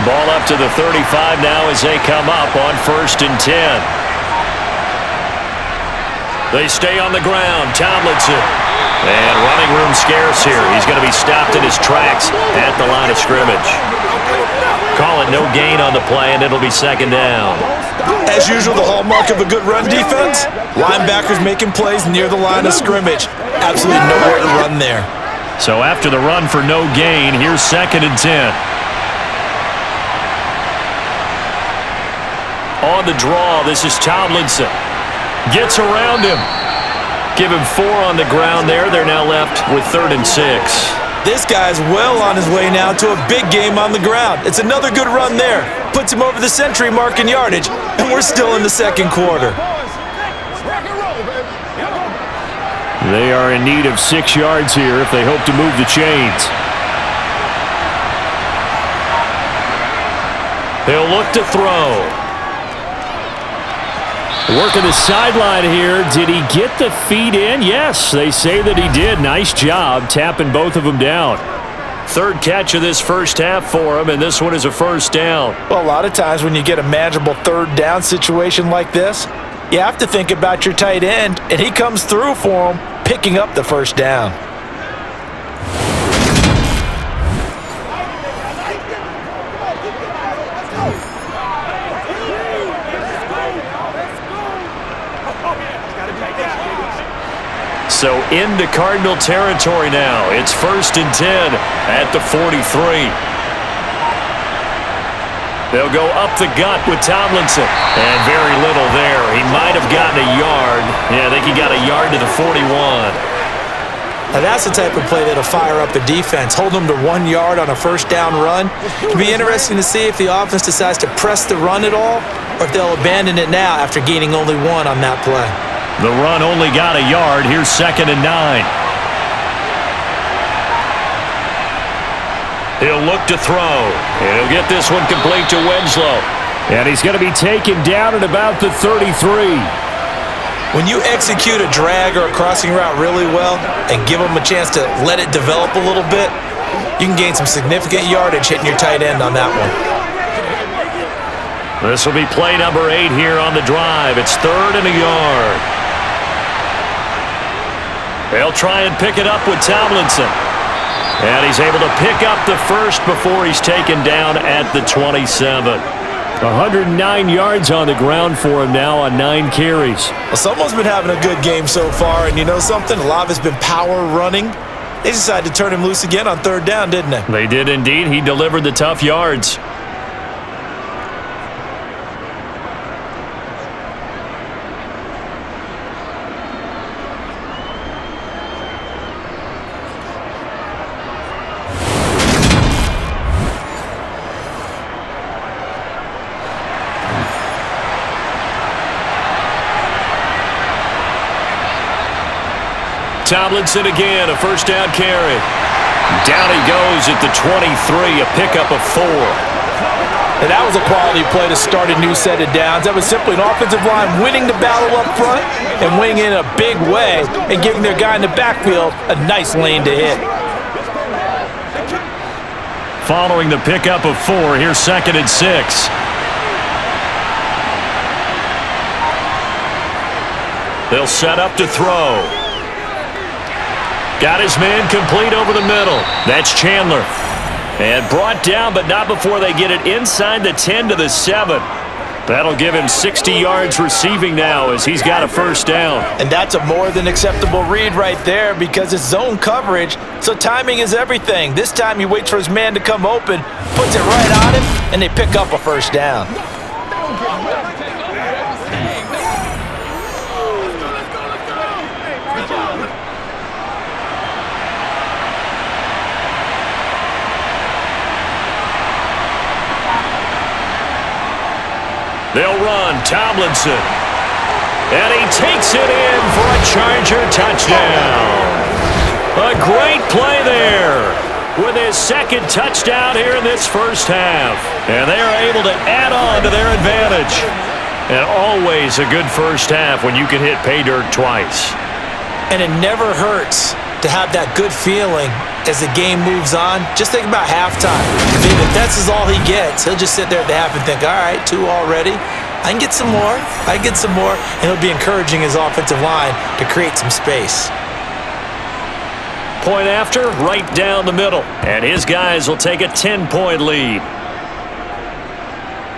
[SPEAKER 2] Ball up to the 35 now as they come up on 1st and 10. They stay on the ground. Tomlinson. And running room scarce here. He's going to be stopped in his tracks at the line of scrimmage. Call it no gain on the play, and it'll be 2nd down.
[SPEAKER 3] As usual, the hallmark of a good run defense, linebackers making plays near the line of scrimmage. Absolutely nowhere to run there.
[SPEAKER 2] So after the run for no gain, here's 2nd and 10. On the draw, this is Tomlinson. Gets around him. Give him 4 on the ground there. They're now left with 3rd and 6.
[SPEAKER 3] This guy's well on his way now to a big game on the ground. It's another good run there. Puts him over the century mark in yardage, and we're still in the 2nd quarter.
[SPEAKER 4] They are in need of 6 yards here if they hope to move the chains.
[SPEAKER 2] They'll look to throw.
[SPEAKER 4] Working the sideline here. Did he get the feet in? Yes, they say that he did. Nice job tapping both of them down.
[SPEAKER 2] 3rd catch of this first half for him, and this one is a first down.
[SPEAKER 3] Well, a lot of times when you get a manageable 3rd down situation like this, you have to think about your tight end, and he comes through for him, picking up the first down.
[SPEAKER 2] So into Cardinal territory now. It's 1st and 10 at the 43. They'll go up the gut with Tomlinson. And very little there. He might have gotten a yard. Yeah, I think he got a yard to the 41.
[SPEAKER 3] Now that's the type of play that'll fire up a defense. Hold them to 1 yard on a first down run. It'll be interesting to see if the offense decides to press the run at all or if they'll abandon it now after gaining only 1 on that play.
[SPEAKER 2] The run only got a yard. Here's 2nd and 9. He'll look to throw. And he'll get this one complete to Winslow.
[SPEAKER 4] And he's going to be taken down at about the 33.
[SPEAKER 3] When you execute a drag or a crossing route really well and give them a chance to let it develop a little bit, you can gain some significant yardage hitting your tight end on that one.
[SPEAKER 2] This will be play number 8 here on the drive. It's 3rd and a yard. They'll try and pick it up with Tomlinson. And he's able to pick up the first before he's taken down at the 27.
[SPEAKER 4] 109 yards on the ground for him now on 9 carries.
[SPEAKER 3] Well, someone's been having a good game so far, and you know something? A lot of it's been power running. They decided to turn him loose again on 3rd down, didn't they?
[SPEAKER 2] They did indeed. He delivered the tough yards. Tomlinson again, a first down carry. Down he goes at the 23, a pickup of 4.
[SPEAKER 3] And that was a quality play to start a new set of downs. That was simply an offensive line winning the battle up front and winning in a big way and giving their guy in the backfield a nice lane to hit.
[SPEAKER 2] Following the pickup of 4, here's 2nd and 6. They'll set up to throw. Got his man complete over the middle. That's Chandler. And brought down, but not before they get it inside the 10 to the 7. That'll give him 60 yards receiving now as he's got a first down.
[SPEAKER 3] And that's a more than acceptable read right there because it's zone coverage, so timing is everything. This time he waits for his man to come open, puts it right on him, and they pick up a first down.
[SPEAKER 2] They'll run Tomlinson. And he takes it in for a Charger touchdown. A great play there with his second touchdown here in this first half. And they're able to add on to their advantage. And always a good first half when you can hit pay dirt twice.
[SPEAKER 3] And it never hurts to have that good feeling as the game moves on. Just think about halftime. If that's all he gets, he'll just sit there at the half and think, all right, 2 already. I can get some more. I can get some more. And he'll be encouraging his offensive line to create some space.
[SPEAKER 2] Point after, right down the middle. And his guys will take a 10-point lead.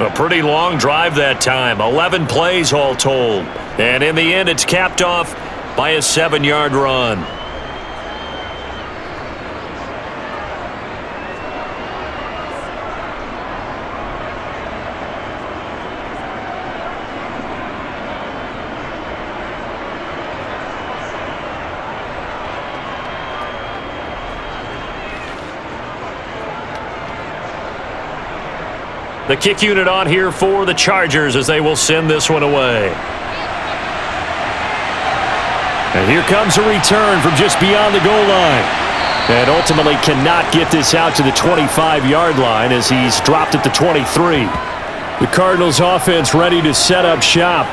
[SPEAKER 2] A pretty long drive that time. 11 plays all told. And in the end, it's capped off by a 7-yard run. The kick unit on here for the Chargers as they will send this one away. And here comes a return from just beyond the goal line. And ultimately cannot get this out to the 25-yard line as he's dropped at the 23. The Cardinals offense ready to set up shop.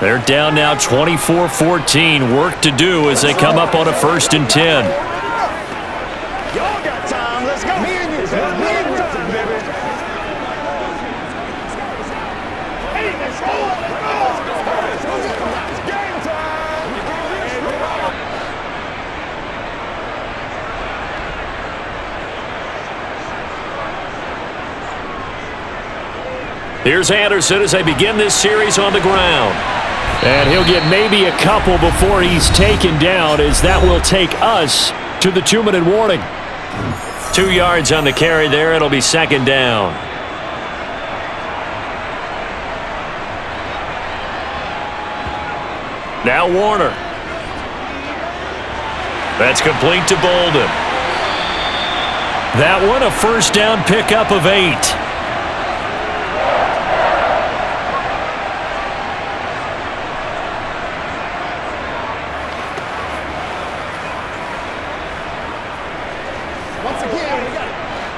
[SPEAKER 2] They're down now 24-14. Work to do as they come up on a 1st and 10.
[SPEAKER 5] Y'all got time. Let's go. Me and you, baby. Me and you, baby. Hey, let's go. It's game time.
[SPEAKER 2] Here's Anderson as they begin this series on the ground. And he'll get maybe a couple before he's taken down, as that will take us to the 2-minute warning. 2 yards on the carry there. It'll be 2nd down. Now Warner. That's complete to Bolden. That one a first down pickup of 8.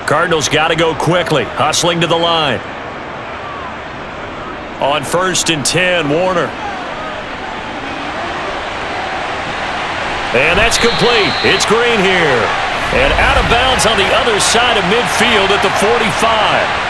[SPEAKER 2] Cardinals got to go quickly, hustling to the line. On 1st and 10, Warner. And that's complete. It's Green here. And out of bounds on the other side of midfield at the 45.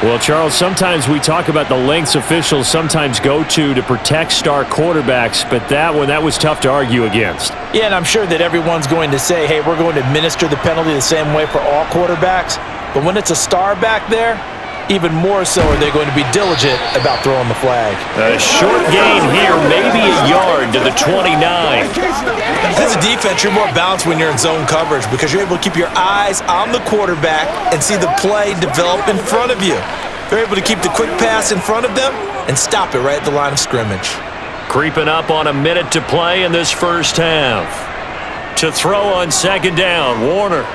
[SPEAKER 2] Well, Charles, sometimes we talk about the lengths officials sometimes go to protect star quarterbacks, but that was tough to argue against.
[SPEAKER 3] Yeah, and I'm sure that everyone's going to say, hey, we're going to administer the penalty the same way for all quarterbacks. But when it's a star back there, even more so are they going to be diligent about throwing the flag.
[SPEAKER 2] A short gain here, maybe a yard to the 29.
[SPEAKER 3] As a defense, you're more balanced when you're in zone coverage because you're able to keep your eyes on the quarterback and see the play develop in front of you. They're able to keep the quick pass in front of them and stop it right at the line of scrimmage.
[SPEAKER 2] Creeping up on a minute to play in this first half. To throw on 2nd down, Warner.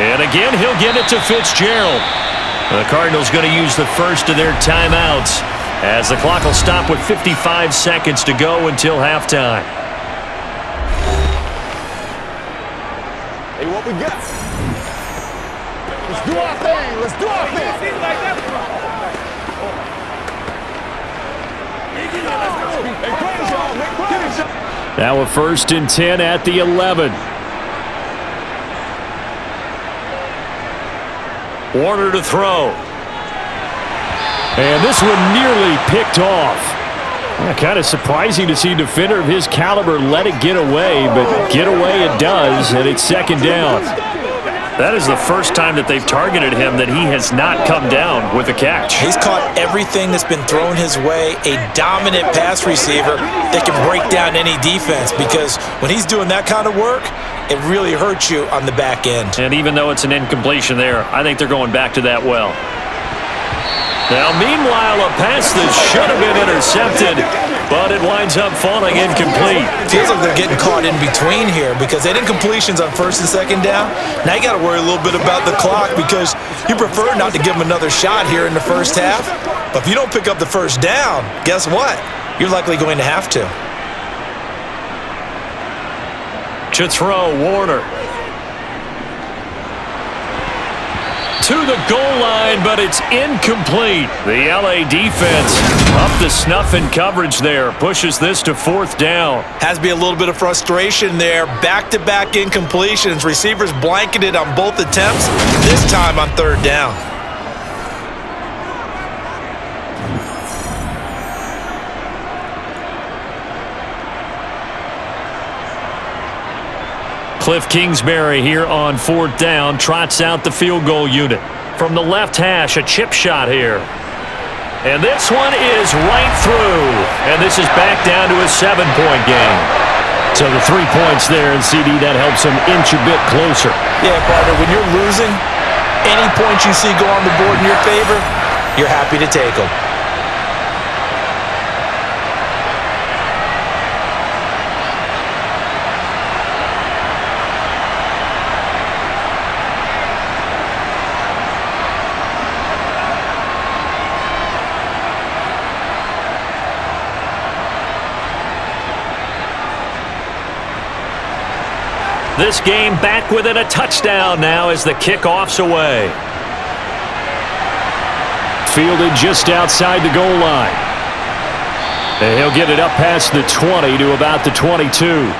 [SPEAKER 2] And again, he'll get it to Fitzgerald. The Cardinals going to use the first of their timeouts as the clock will stop with 55 seconds to go until halftime.
[SPEAKER 5] Hey, what we got? Let's do our thing. Let's do our thing.
[SPEAKER 2] Now a 1st and 10 at the 11. Warner to throw. And this one nearly picked off.
[SPEAKER 4] Kind of surprising to see a defender of his caliber let it get away, but get away it does, and it's second down.
[SPEAKER 2] That is the first time that they've targeted him that he has not come down with a catch.
[SPEAKER 3] He's caught everything that's been thrown his way, a dominant pass receiver that can break down any defense, because when he's doing that kind of work, it really hurts you on the back end.
[SPEAKER 2] And even though it's an incompletion there, I think they're going back to that well. Now, meanwhile, a pass that should have been intercepted, but it winds up falling incomplete.
[SPEAKER 3] Feels like they're getting caught in between here because they had incompletions on first and second down. Now you got to worry a little bit about the clock because you prefer not to give them another shot here in the first half. But if you don't pick up the first down, guess what? You're likely going to have to.
[SPEAKER 2] To throw, Warner. To the goal line, but it's incomplete. The LA defense up the snuff in coverage there. Pushes this to fourth down.
[SPEAKER 3] Has to be a little bit of frustration there. Back-to-back incompletions. Receivers blanketed on both attempts, this time on third down.
[SPEAKER 2] Cliff Kingsbury here on fourth down trots out the field goal unit. From the left hash, a chip shot here. And this one is right through. And this is back down to a 7-point game.
[SPEAKER 4] So the 3 points there, and CD, that helps them inch a bit closer.
[SPEAKER 3] Yeah, partner, when you're losing, any points you see go on the board in your favor, you're happy to take them.
[SPEAKER 2] This game back within a touchdown now as the kickoff's away.
[SPEAKER 4] Fielded just outside the goal line. And he'll get it up past the 20 to about the 22.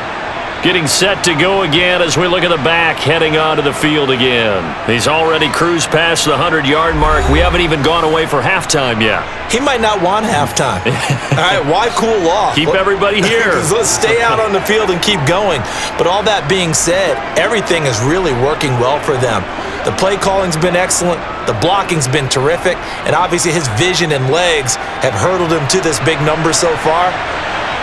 [SPEAKER 2] Getting set to go again as we look at the back, heading onto the field again. He's already cruised past the 100-yard mark. We haven't even gone away for halftime yet.
[SPEAKER 3] He might not want halftime. All right, why cool off?
[SPEAKER 2] Keep everybody here.
[SPEAKER 3] Let's stay out on the field and keep going. But all that being said, everything is really working well for them. The play calling's been excellent. The blocking's been terrific. And obviously his vision and legs have hurdled him to this big number so far.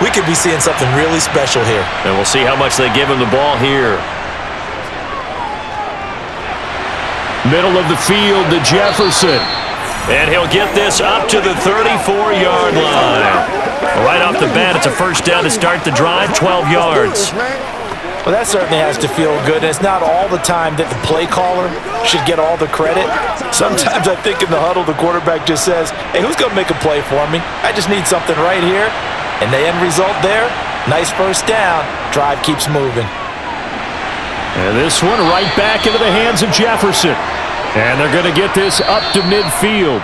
[SPEAKER 3] We could be seeing something really special here.
[SPEAKER 2] And we'll see how much they give him the ball here.
[SPEAKER 4] Middle of the field to Jefferson.
[SPEAKER 2] And he'll get this up to the 34-yard line. Right off the bat, it's a first down to start the drive, 12 yards.
[SPEAKER 3] Well, that certainly has to feel good. And it's not all the time that the play caller should get all the credit. Sometimes I think in the huddle, the quarterback just says, hey, who's going to make a play for me? I just need something right here. And the end result there, nice first down. Drive keeps moving.
[SPEAKER 4] And this one right back into the hands of Jefferson. And they're going to get this up to midfield.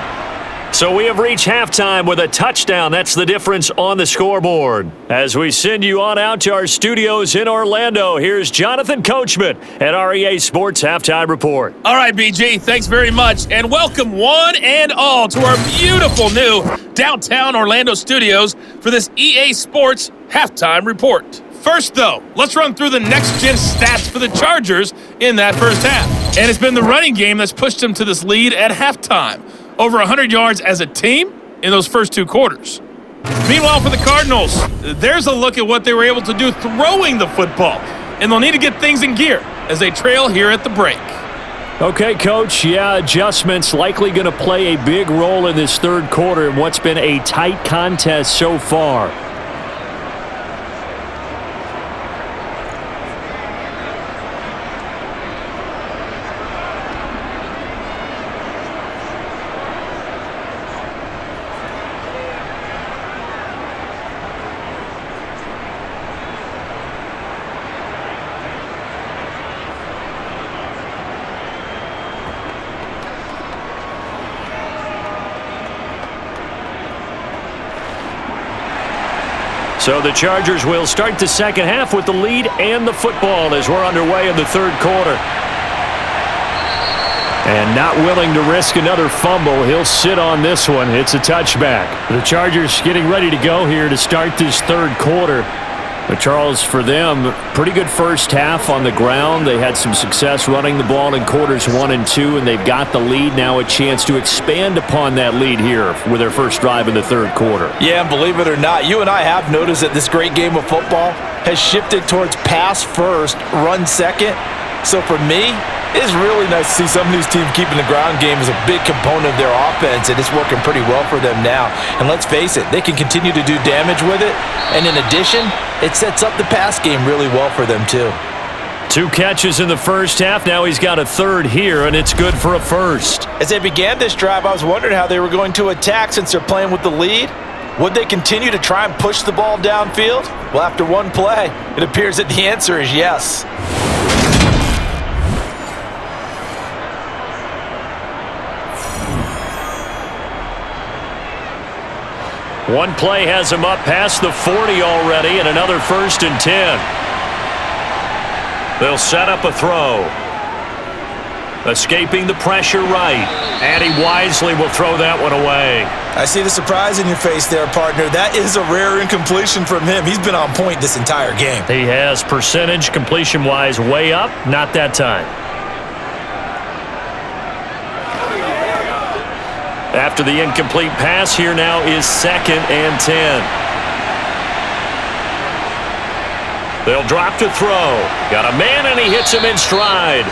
[SPEAKER 2] So we have reached halftime with a touchdown. That's the difference on the scoreboard. As we send you on out to our studios in Orlando, here's Jonathan Coachman at REA Sports Halftime Report.
[SPEAKER 6] All right, BG, thanks very much. And welcome one and all to our beautiful new downtown Orlando studios for this EA Sports Halftime Report. First, though, let's run through the next-gen stats for the Chargers in that first half. And it's been the running game that's pushed them to this lead at halftime. Over 100 yards as a team in those first two quarters. Meanwhile, for the Cardinals, there's a look at what they were able to do throwing the football. And they'll need to get things in gear as they trail here at the break.
[SPEAKER 4] Okay, Coach, adjustments likely going to play a big role in this third quarter in what's been a tight contest so far.
[SPEAKER 2] So the Chargers will start the second half with the lead and the football as we're underway in the third quarter.
[SPEAKER 4] And not willing to risk another fumble. He'll sit on this one. It's a touchback. The Chargers getting ready to go here to start this third quarter. But Charles, for them, pretty good first half on the ground. They had some success running the ball in quarters 1 and 2, and they've got the lead. Now a chance to expand upon that lead here with their first drive in the third quarter.
[SPEAKER 3] Yeah, and believe it or not, you and I have noticed that this great game of football has shifted towards pass first, run second. So for me, it's really nice to see some of these teams keeping the ground game as a big component of their offense, and it's working pretty well for them now. And let's face it, they can continue to do damage with it. And in addition, it sets up the pass game really well for them too.
[SPEAKER 4] 2 catches in the first half. Now he's got a third here, and it's good for a first.
[SPEAKER 3] As they began this drive, I was wondering how they were going to attack since they're playing with the lead. Would they continue to try and push the ball downfield? Well, after one play, it appears that the answer is yes.
[SPEAKER 4] One play has him up past the 40 already, and another 1st and 10. They'll set up a throw. Escaping the pressure right. And he wisely will throw that one away.
[SPEAKER 3] I see the surprise in your face there, partner. That is a rare incompletion from him. He's been on point this entire game.
[SPEAKER 4] He has percentage completion-wise way up. Not that time. After the incomplete pass, here now is 2nd and 10. They'll drop to throw. Got a man, and he hits him in stride.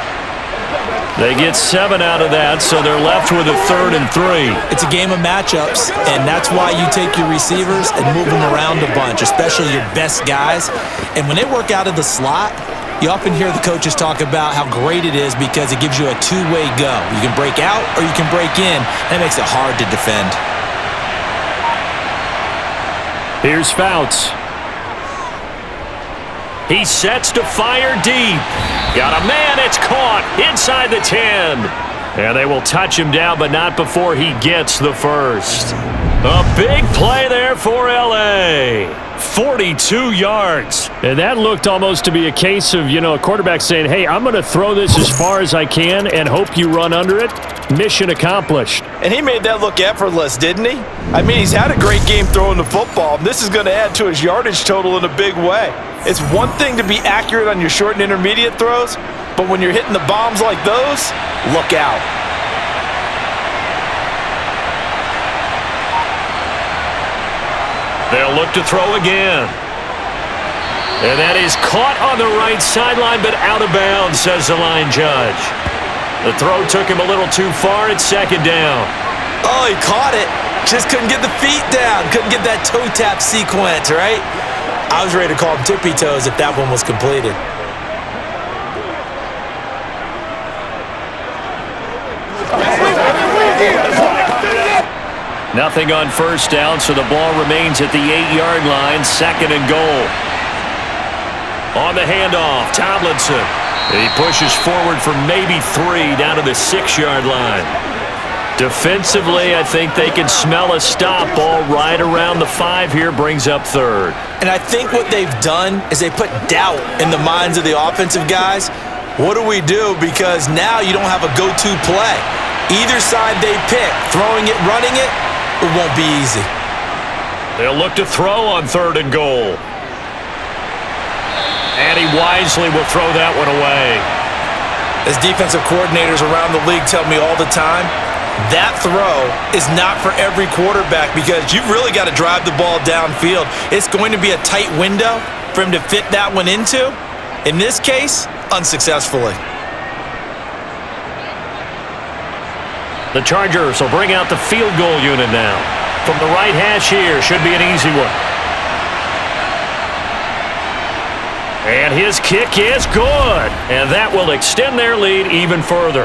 [SPEAKER 4] They get 7 out of that, so they're left with a 3rd and 3.
[SPEAKER 3] It's a game of matchups, and that's why you take your receivers and move them around a bunch, especially your best guys. And when they work out of the slot, you often hear the coaches talk about how great it is because it gives you a two-way go. You can break out or you can break in. That makes it hard to defend.
[SPEAKER 4] Here's Fouts. He sets to fire deep. Got a man, it's caught inside the 10. And they will touch him down, but not before he gets the first. A big play there for L.A. 42 yards. And that looked almost to be a case of, a quarterback saying, hey, I'm going to throw this as far as I can and hope you run under it. Mission accomplished.
[SPEAKER 3] And he made that look effortless, didn't he? I mean, he's had a great game throwing the football. This is going to add to his yardage total in a big way. It's one thing to be accurate on your short and intermediate throws, but when you're hitting the bombs like those, look out.
[SPEAKER 4] They'll look to throw again. And that is caught on the right sideline, but out of bounds, says the line judge. The throw took him a little too far. It's 2nd down.
[SPEAKER 3] Oh, he caught it. Just couldn't get the feet down. Couldn't get that toe tap sequence, right? I was ready to call him tippy toes if that one was completed.
[SPEAKER 4] Nothing on first down, so the ball remains at the 8-yard line. 2nd and goal. On the handoff, Tomlinson. He pushes forward for maybe 3 down to the 6-yard line. Defensively, I think they can smell a stop. Ball right around the 5 here, brings up 3rd.
[SPEAKER 3] And I think what they've done is they put doubt in the minds of the offensive guys. What do we do? Because now you don't have a go-to play. Either side they pick, throwing it, running it, it won't be easy.
[SPEAKER 4] They'll look to throw on 3rd and goal. And he wisely will throw that one away.
[SPEAKER 3] As defensive coordinators around the league tell me all the time, that throw is not for every quarterback because you've really got to drive the ball downfield. It's going to be a tight window for him to fit that one into. In this case, unsuccessfully.
[SPEAKER 4] The Chargers will bring out the field goal unit now. From the right hash here, should be an easy one. And his kick is good. And that will extend their lead even further.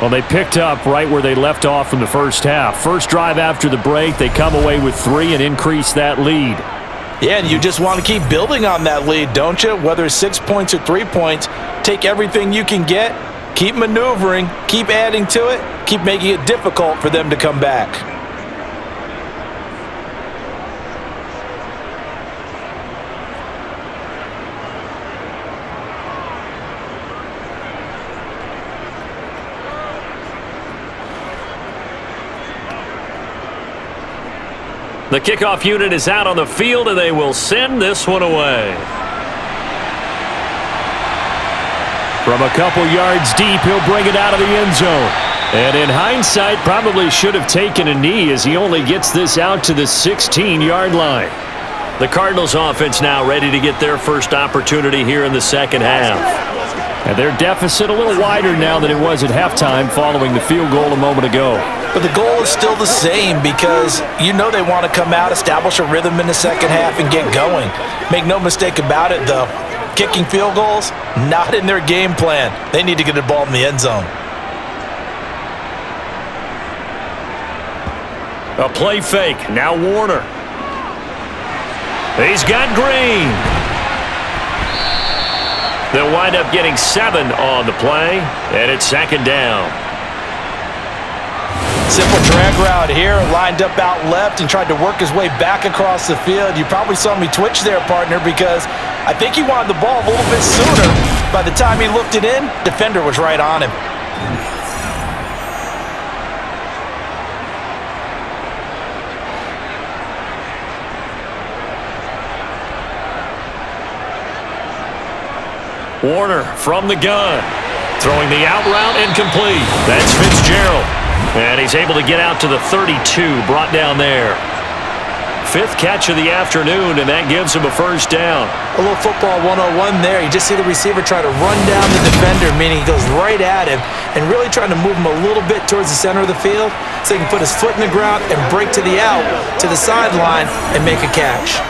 [SPEAKER 4] Well, they picked up right where they left off from the first half. First drive after the break, they come away with 3 and increase that lead.
[SPEAKER 3] Yeah, and you just want to keep building on that lead, don't you? Whether it's 6 points or 3 points, take everything you can get, keep maneuvering, keep adding to it, keep making it difficult for them to come back.
[SPEAKER 2] The kickoff unit is out on the field, and they will send this one away.
[SPEAKER 4] From a couple yards deep, he'll bring it out of the end zone. And in hindsight, probably should have taken a knee as he only gets this out to the 16-yard line.
[SPEAKER 2] The Cardinals offense now ready to get their first opportunity here in the second half.
[SPEAKER 4] And their deficit a little wider now than it was at halftime following the field goal a moment ago.
[SPEAKER 3] But the goal is still the same because you know they want to come out, establish a rhythm in the second half, and get going. Make no mistake about it, though. Kicking field goals, not in their game plan. They need to get the ball in the end zone.
[SPEAKER 2] A play fake. Now Warner. He's got Green. They'll wind up getting 7 on the play, and it's second down.
[SPEAKER 3] Simple drag route here, lined up out left and tried to work his way back across the field. You probably saw me twitch there, partner, because I think he wanted the ball a little bit sooner. By the time he looked it in, defender was right on him.
[SPEAKER 2] Warner from the gun. Throwing the out route incomplete. That's Fitzgerald. And he's able to get out to the 32, brought down there. 5th catch of the afternoon, and that gives him a first down.
[SPEAKER 3] A little football 101 there. You just see the receiver try to run down the defender, meaning he goes right at him, and really trying to move him a little bit towards the center of the field so he can put his foot in the ground and break to the out, to the sideline, and make a catch.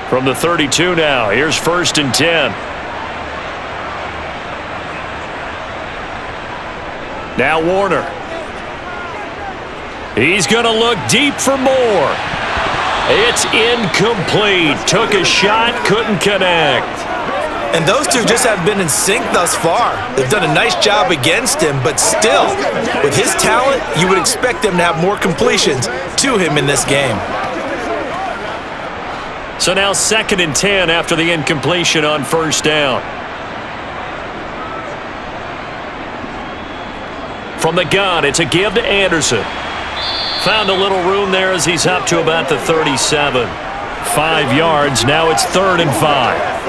[SPEAKER 2] From the 32 now, here's 1st and 10. Now Warner. He's going to look deep for more. It's incomplete. Took a shot, couldn't connect.
[SPEAKER 3] And those two just have been in sync thus far. They've done a nice job against him, but still, with his talent, you would expect them to have more completions to him in this game.
[SPEAKER 2] So now 2nd and 10 after the incompletion on 1st down. From the gun, it's a give to Anderson. Found a little room there as he's up to about the 37. 5 yards, now it's 3rd and 5.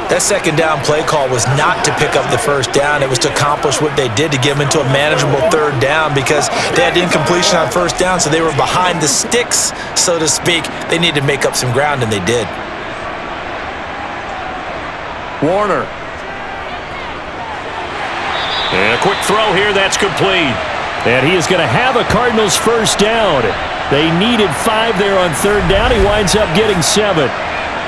[SPEAKER 3] That second down play call was not to pick up the first down. It was to accomplish what they did to get them into a manageable 3rd down because they had the incompletion on 1st down, so they were behind the sticks, so to speak. They needed to make up some ground, and they did.
[SPEAKER 2] Warner. And a quick throw here, that's complete.
[SPEAKER 4] And he is going to have a Cardinals first down. They needed 5 there on 3rd down. He winds up getting 7.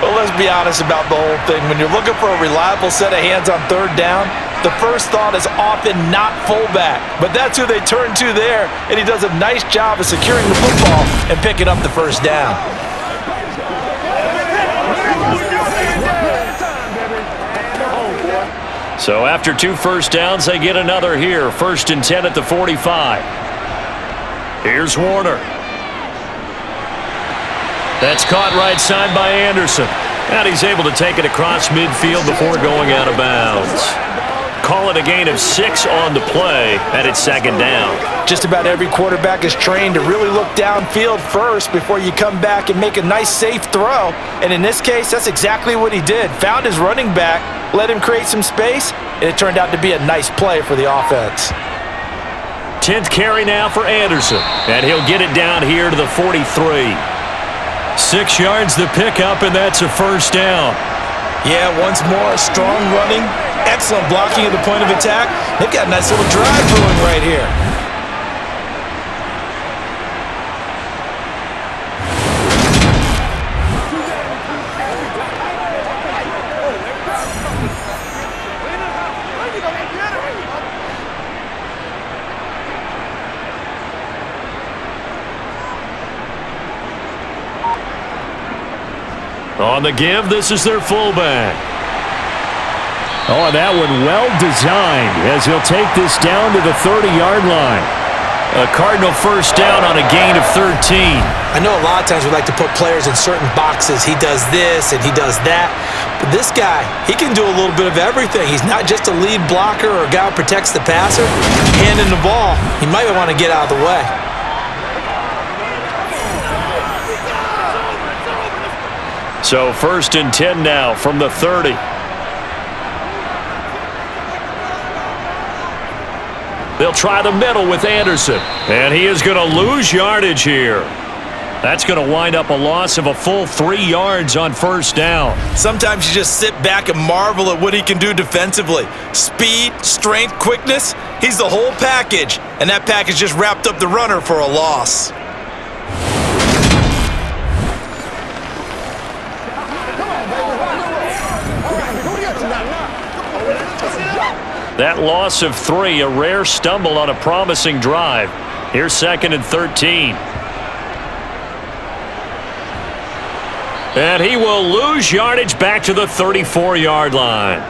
[SPEAKER 3] Well, let's be honest about the whole thing. When you're looking for a reliable set of hands on 3rd down, the first thought is often not fullback. But that's who they turn to there, and he does a nice job of securing the football and picking up the first down.
[SPEAKER 2] So after 2 first downs, they get another here. 1st and 10 at the 45. Here's Warner. That's caught right side by Anderson. And he's able to take it across midfield before going out of bounds. Call it a gain of 6 on the play, and it's 2nd down.
[SPEAKER 3] Just about every quarterback is trained to really look downfield first before you come back and make a nice, safe throw. And in this case, that's exactly what he did. Found his running back, let him create some space, and it turned out to be a nice play for the offense.
[SPEAKER 2] 10th carry now for Anderson, and he'll get it down here to the 43.
[SPEAKER 4] 6 yards the pickup, and that's a first down.
[SPEAKER 3] Yeah, once more, strong running, excellent blocking at the point of attack. They've got a nice little drive going right here.
[SPEAKER 2] On the give, this is their fullback.
[SPEAKER 4] Oh, that one well designed as he'll take this down to the 30-yard line.
[SPEAKER 2] A Cardinal first down on a gain of 13.
[SPEAKER 3] I know a lot of times we like to put players in certain boxes. He does this and he does that. But this guy, he can do a little bit of everything. He's not just a lead blocker or a guy who protects the passer. Handing the ball, he might want to get out of the way.
[SPEAKER 2] So 1st and 10 now from the 30. They'll try the middle with Anderson. And he is going to lose yardage here. That's going to wind up a loss of a full 3 yards on 1st down.
[SPEAKER 3] Sometimes you just sit back and marvel at what he can do defensively. Speed, strength, quickness, he's the whole package. And that package just wrapped up the runner for a loss.
[SPEAKER 2] That loss of 3, a rare stumble on a promising drive. Here's 2nd and 13. And he will lose yardage back to the 34-yard line.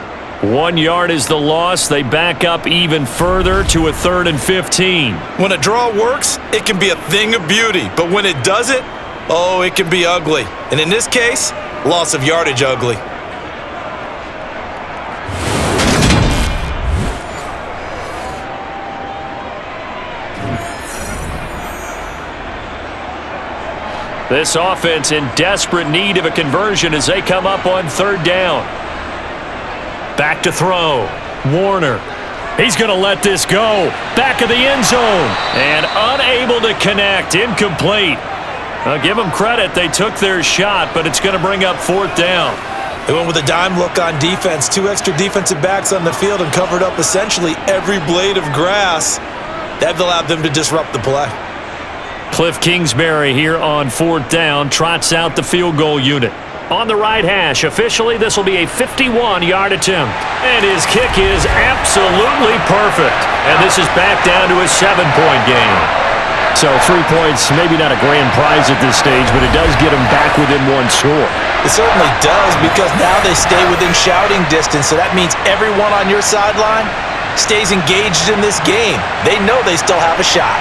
[SPEAKER 2] 1 yard is the loss. They back up even further to a 3rd and 15.
[SPEAKER 3] When a draw works, it can be a thing of beauty. But when it doesn't, oh, it can be ugly. And in this case, loss of yardage ugly.
[SPEAKER 2] This offense in desperate need of a conversion as they come up on 3rd down. Back to throw. Warner. He's going to let this go. Back of the end zone. And unable to connect. Incomplete. I'll give them credit. They took their shot, but it's going to bring up 4th down.
[SPEAKER 3] They went with a dime look on defense. 2 extra defensive backs on the field and covered up essentially every blade of grass. That allowed them to disrupt the play.
[SPEAKER 2] Cliff Kingsbury here on 4th down trots out the field goal unit. On the right hash, officially this will be a 51-yard attempt. And his kick is absolutely perfect. And this is back down to a 7-point game.
[SPEAKER 4] So 3 points, maybe not a grand prize at this stage, but it does get them back within 1 score.
[SPEAKER 3] It certainly does, because now they stay within shouting distance. So that means everyone on your sideline stays engaged in this game. They know they still have a shot.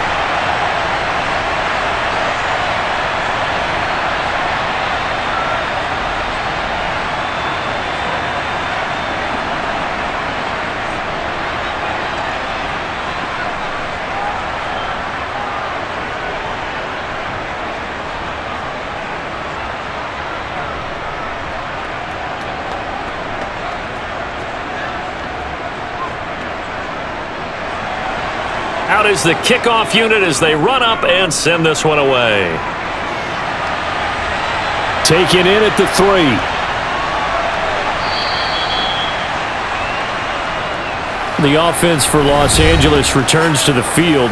[SPEAKER 2] Out is the kickoff unit as they run up and send this one away.
[SPEAKER 4] Taken in at the 3. The offense for Los Angeles returns to the field.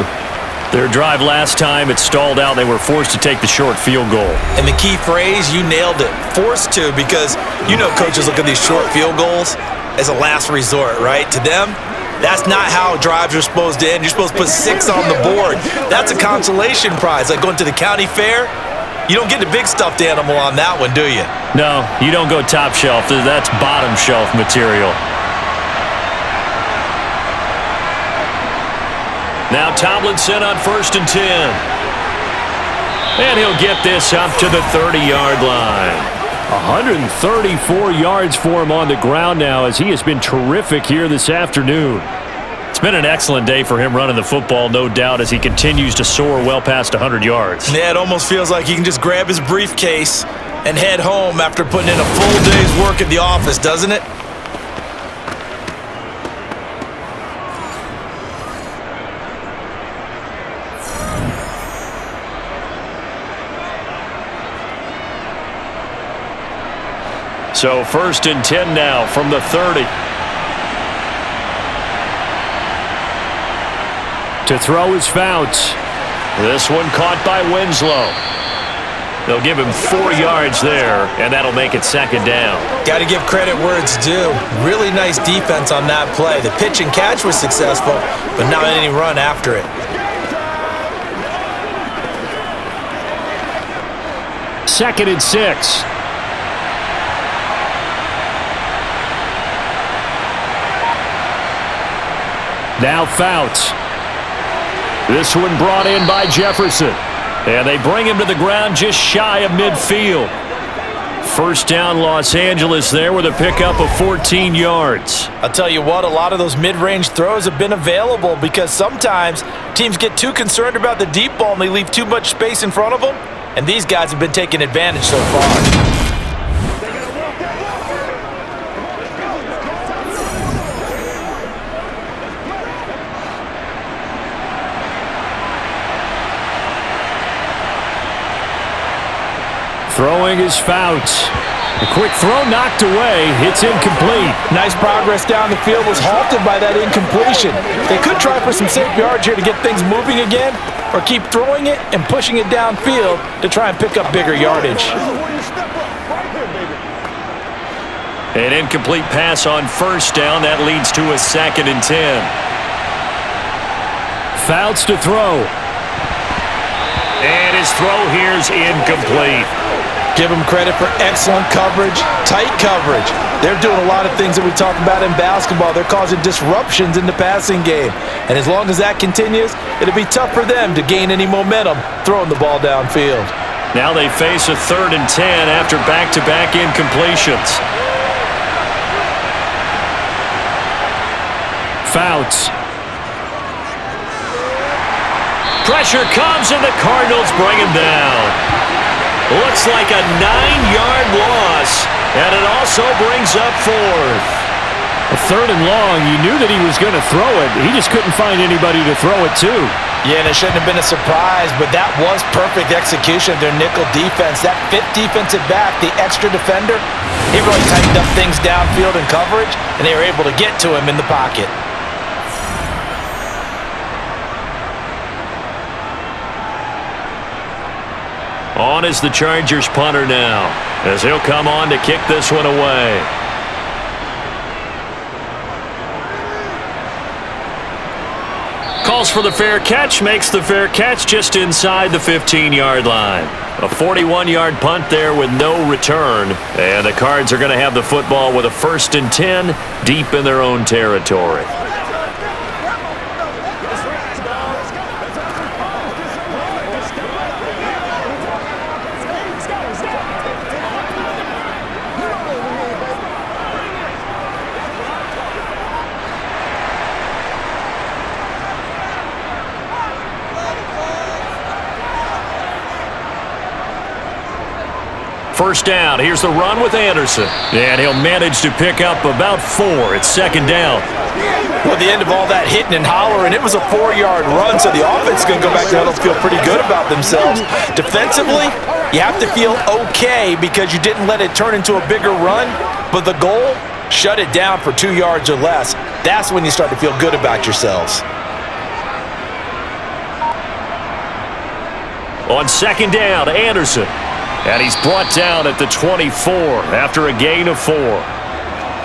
[SPEAKER 4] Their drive last time, it stalled out. They were forced to take the short field goal.
[SPEAKER 3] And the key phrase, you nailed it. Forced to, because you know coaches look at these short field goals as a last resort, right? To them, that's not how drives are supposed to end. You're supposed to put 6 on the board. That's a consolation prize. Like going to the county fair, you don't get the big stuffed animal on that one, do you?
[SPEAKER 2] No, you don't go top shelf. That's bottom shelf material. Now Tomlinson on 1st and 10. And he'll get this up to the 30-yard line.
[SPEAKER 4] 134 yards for him on the ground now, as he has been terrific here this afternoon.
[SPEAKER 2] It's been an excellent day for him running the football, no doubt, as he continues to soar well past 100 yards.
[SPEAKER 3] Yeah, it almost feels like he can just grab his briefcase and head home after putting in a full day's work at the office, doesn't it?
[SPEAKER 2] So 1st and 10 now from the 30.
[SPEAKER 4] To throw is Fouts.
[SPEAKER 2] This one caught by Winslow. They'll give him 4 yards there, and that'll make it 2nd down.
[SPEAKER 3] Got to give credit where it's due. Really nice defense on that play. The pitch and catch was successful, but not any run after it.
[SPEAKER 4] 2nd and 6. Now Fouts. This one brought in by Jefferson. And they bring him to the ground just shy of midfield. First down, Los Angeles there with a pickup of 14 yards.
[SPEAKER 3] I'll tell you what, a lot of those mid-range throws have been available because sometimes teams get too concerned about the deep ball and they leave too much space in front of them, and these guys have been taking advantage so far.
[SPEAKER 4] Throwing is Fouts. A quick throw knocked away. It's incomplete.
[SPEAKER 3] Nice progress down the field was halted by that incompletion. They could try for some safe yards here to get things moving again, or keep throwing it and pushing it downfield to try and pick up bigger yardage.
[SPEAKER 4] An incomplete pass on first down. That leads to a 2nd and 10. Fouts to throw. And his throw here's incomplete.
[SPEAKER 3] Give them credit for excellent coverage, tight coverage. They're doing a lot of things that we talk about in basketball. They're causing disruptions in the passing game. And as long as that continues, it'll be tough for them to gain any momentum throwing the ball downfield.
[SPEAKER 4] Now they face a 3rd and 10 after back-to-back incompletions. Fouts. Pressure comes and the Cardinals bring him down. Looks like a 9-yard loss, and it also brings up 4th. A 3rd and long, you knew that he was going to throw it. He just couldn't find anybody to throw it to.
[SPEAKER 3] Yeah, and it shouldn't have been a surprise, but that was perfect execution of their nickel defense. That 5th defensive back, the extra defender, he really tightened up things downfield in coverage, and they were able to get to him in the pocket.
[SPEAKER 4] On is the Chargers punter now, as he'll come on to kick this one away. Calls for the fair catch, makes the fair catch just inside the 15-yard line. A 41-yard punt there with no return, and the Cards are going to have the football with a 1st and 10 deep in their own territory. First down. Here's the run with Anderson. And he'll manage to pick up about 4. It's 2nd down.
[SPEAKER 3] Well, the end of all that hitting and hollering, it was a 4-yard run, so the offense is going to go back to huddle and feel pretty good about themselves. Defensively, you have to feel okay because you didn't let it turn into a bigger run, but the goal, shut it down for 2 yards or less. That's when you start to feel good about yourselves.
[SPEAKER 4] On 2nd down, Anderson. And he's brought down at the 24 after a gain of 4.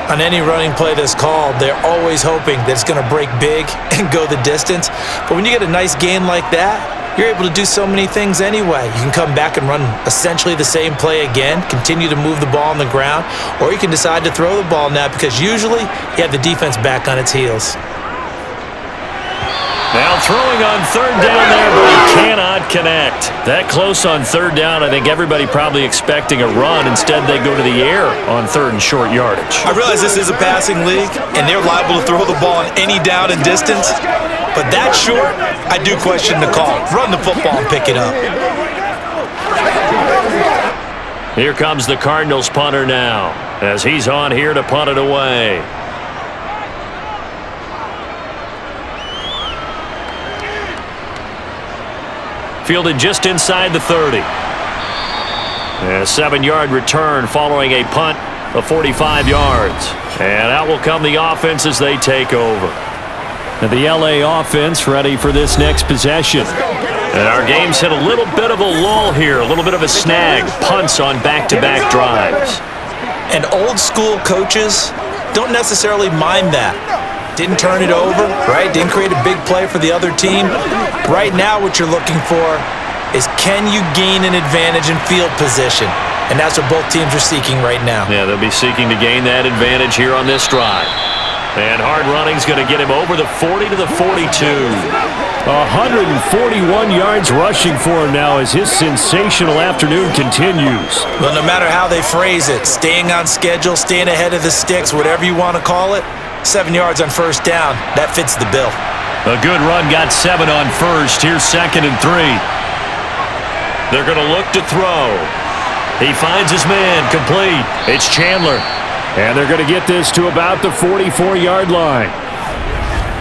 [SPEAKER 3] On any running play that's called, they're always hoping that it's going to break big and go the distance. But when you get a nice gain like that, you're able to do so many things anyway. You can come back and run essentially the same play again, continue to move the ball on the ground, or you can decide to throw the ball now because usually you have the defense back on its heels.
[SPEAKER 4] Now throwing on 3rd down there, but he cannot connect. That close on 3rd down, I think everybody probably expecting a run. Instead, they go to the air on 3rd and short yardage.
[SPEAKER 3] I realize this is a passing league, and they're liable to throw the ball on any down and distance. But that short, I do question the call. Run the football and pick it up.
[SPEAKER 4] Here comes the Cardinals punter now, as he's on here to punt it away. Fielded just inside the 30. A 7-yard return following a punt of 45 yards. And out will come the offense as they take over. And the LA offense ready for this next possession. And our game's hit a little bit of a lull here, a little bit of a snag. Punts on back-to-back drives.
[SPEAKER 3] And old school coaches don't necessarily mind that. Didn't turn it over, right? Didn't create a big play for the other team. Right now what you're looking for is can you gain an advantage in field position? And that's what both teams are seeking right now.
[SPEAKER 4] Yeah, they'll be seeking to gain that advantage here on this drive. And hard running's going to get him over the 40 to the 42. 141 yards rushing for him now as his sensational afternoon continues.
[SPEAKER 3] Well, no matter how they phrase it, staying on schedule, staying ahead of the sticks, whatever you want to call it, 7 yards on first down, that fits the bill.
[SPEAKER 4] A good run got 7 on first. Here's 2nd and 3. They're going to look to throw. He finds his man, complete. It's Chandler. And they're going to get this to about the 44-yard line.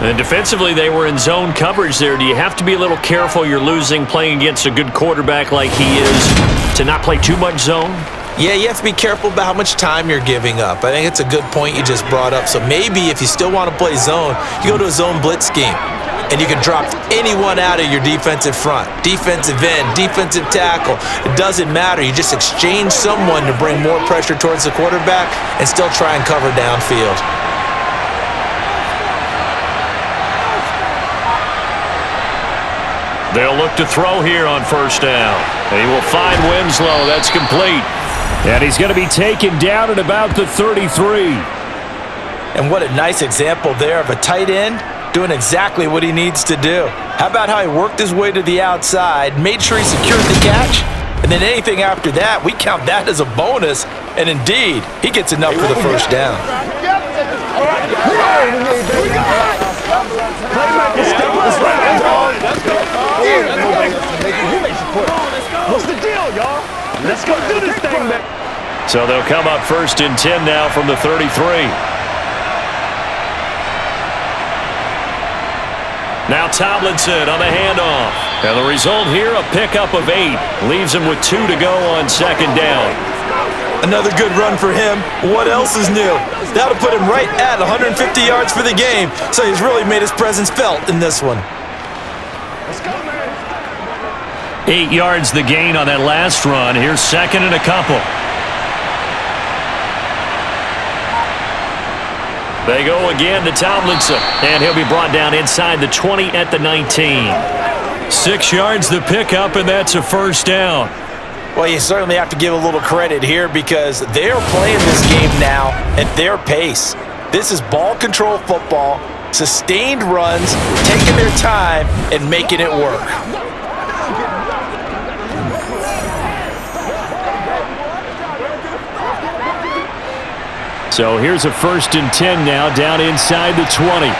[SPEAKER 4] And defensively, they were in zone coverage there. Do you have to be a little careful you're losing playing against a good quarterback like he is to not play too much zone?
[SPEAKER 3] Yeah, you have to be careful about how much time you're giving up. I think it's a good point you just brought up. So maybe if you still want to play zone, you go to a zone blitz scheme. And you can drop anyone out of your defensive front, defensive end, defensive tackle. It doesn't matter. You just exchange someone to bring more pressure towards the quarterback and still try and cover downfield.
[SPEAKER 4] They'll look to throw here on first down. And he will find Winslow. That's complete. And he's going to be taken down at about the 33.
[SPEAKER 3] And what a nice example there of a tight end doing exactly what he needs to do. How about how he worked his way to the outside, made sure he secured the catch, and then anything after that, we count that as a bonus. And indeed, he gets enough for the first down.
[SPEAKER 5] What's the deal, y'all? Let's go do this thing, man.
[SPEAKER 4] So they'll come up 1st and 10 now from the 33. Now Tomlinson on the handoff. And the result here, a pickup of 8. Leaves him with 2 to go on 2nd down.
[SPEAKER 3] Another good run for him. What else is new? That'll put him right at 150 yards for the game. So he's really made his presence felt in this one.
[SPEAKER 4] 8 yards the gain on that last run. Here's 2nd and a couple. They go again to Tomlinson, and he'll be brought down inside the 20 at the 19. 6 yards the pickup, and that's a first down.
[SPEAKER 3] Well, you certainly have to give a little credit here because they're playing this game now at their pace. This is ball control football, sustained runs, taking their time, and making it work.
[SPEAKER 4] So here's a 1st and 10 now, down inside the 20.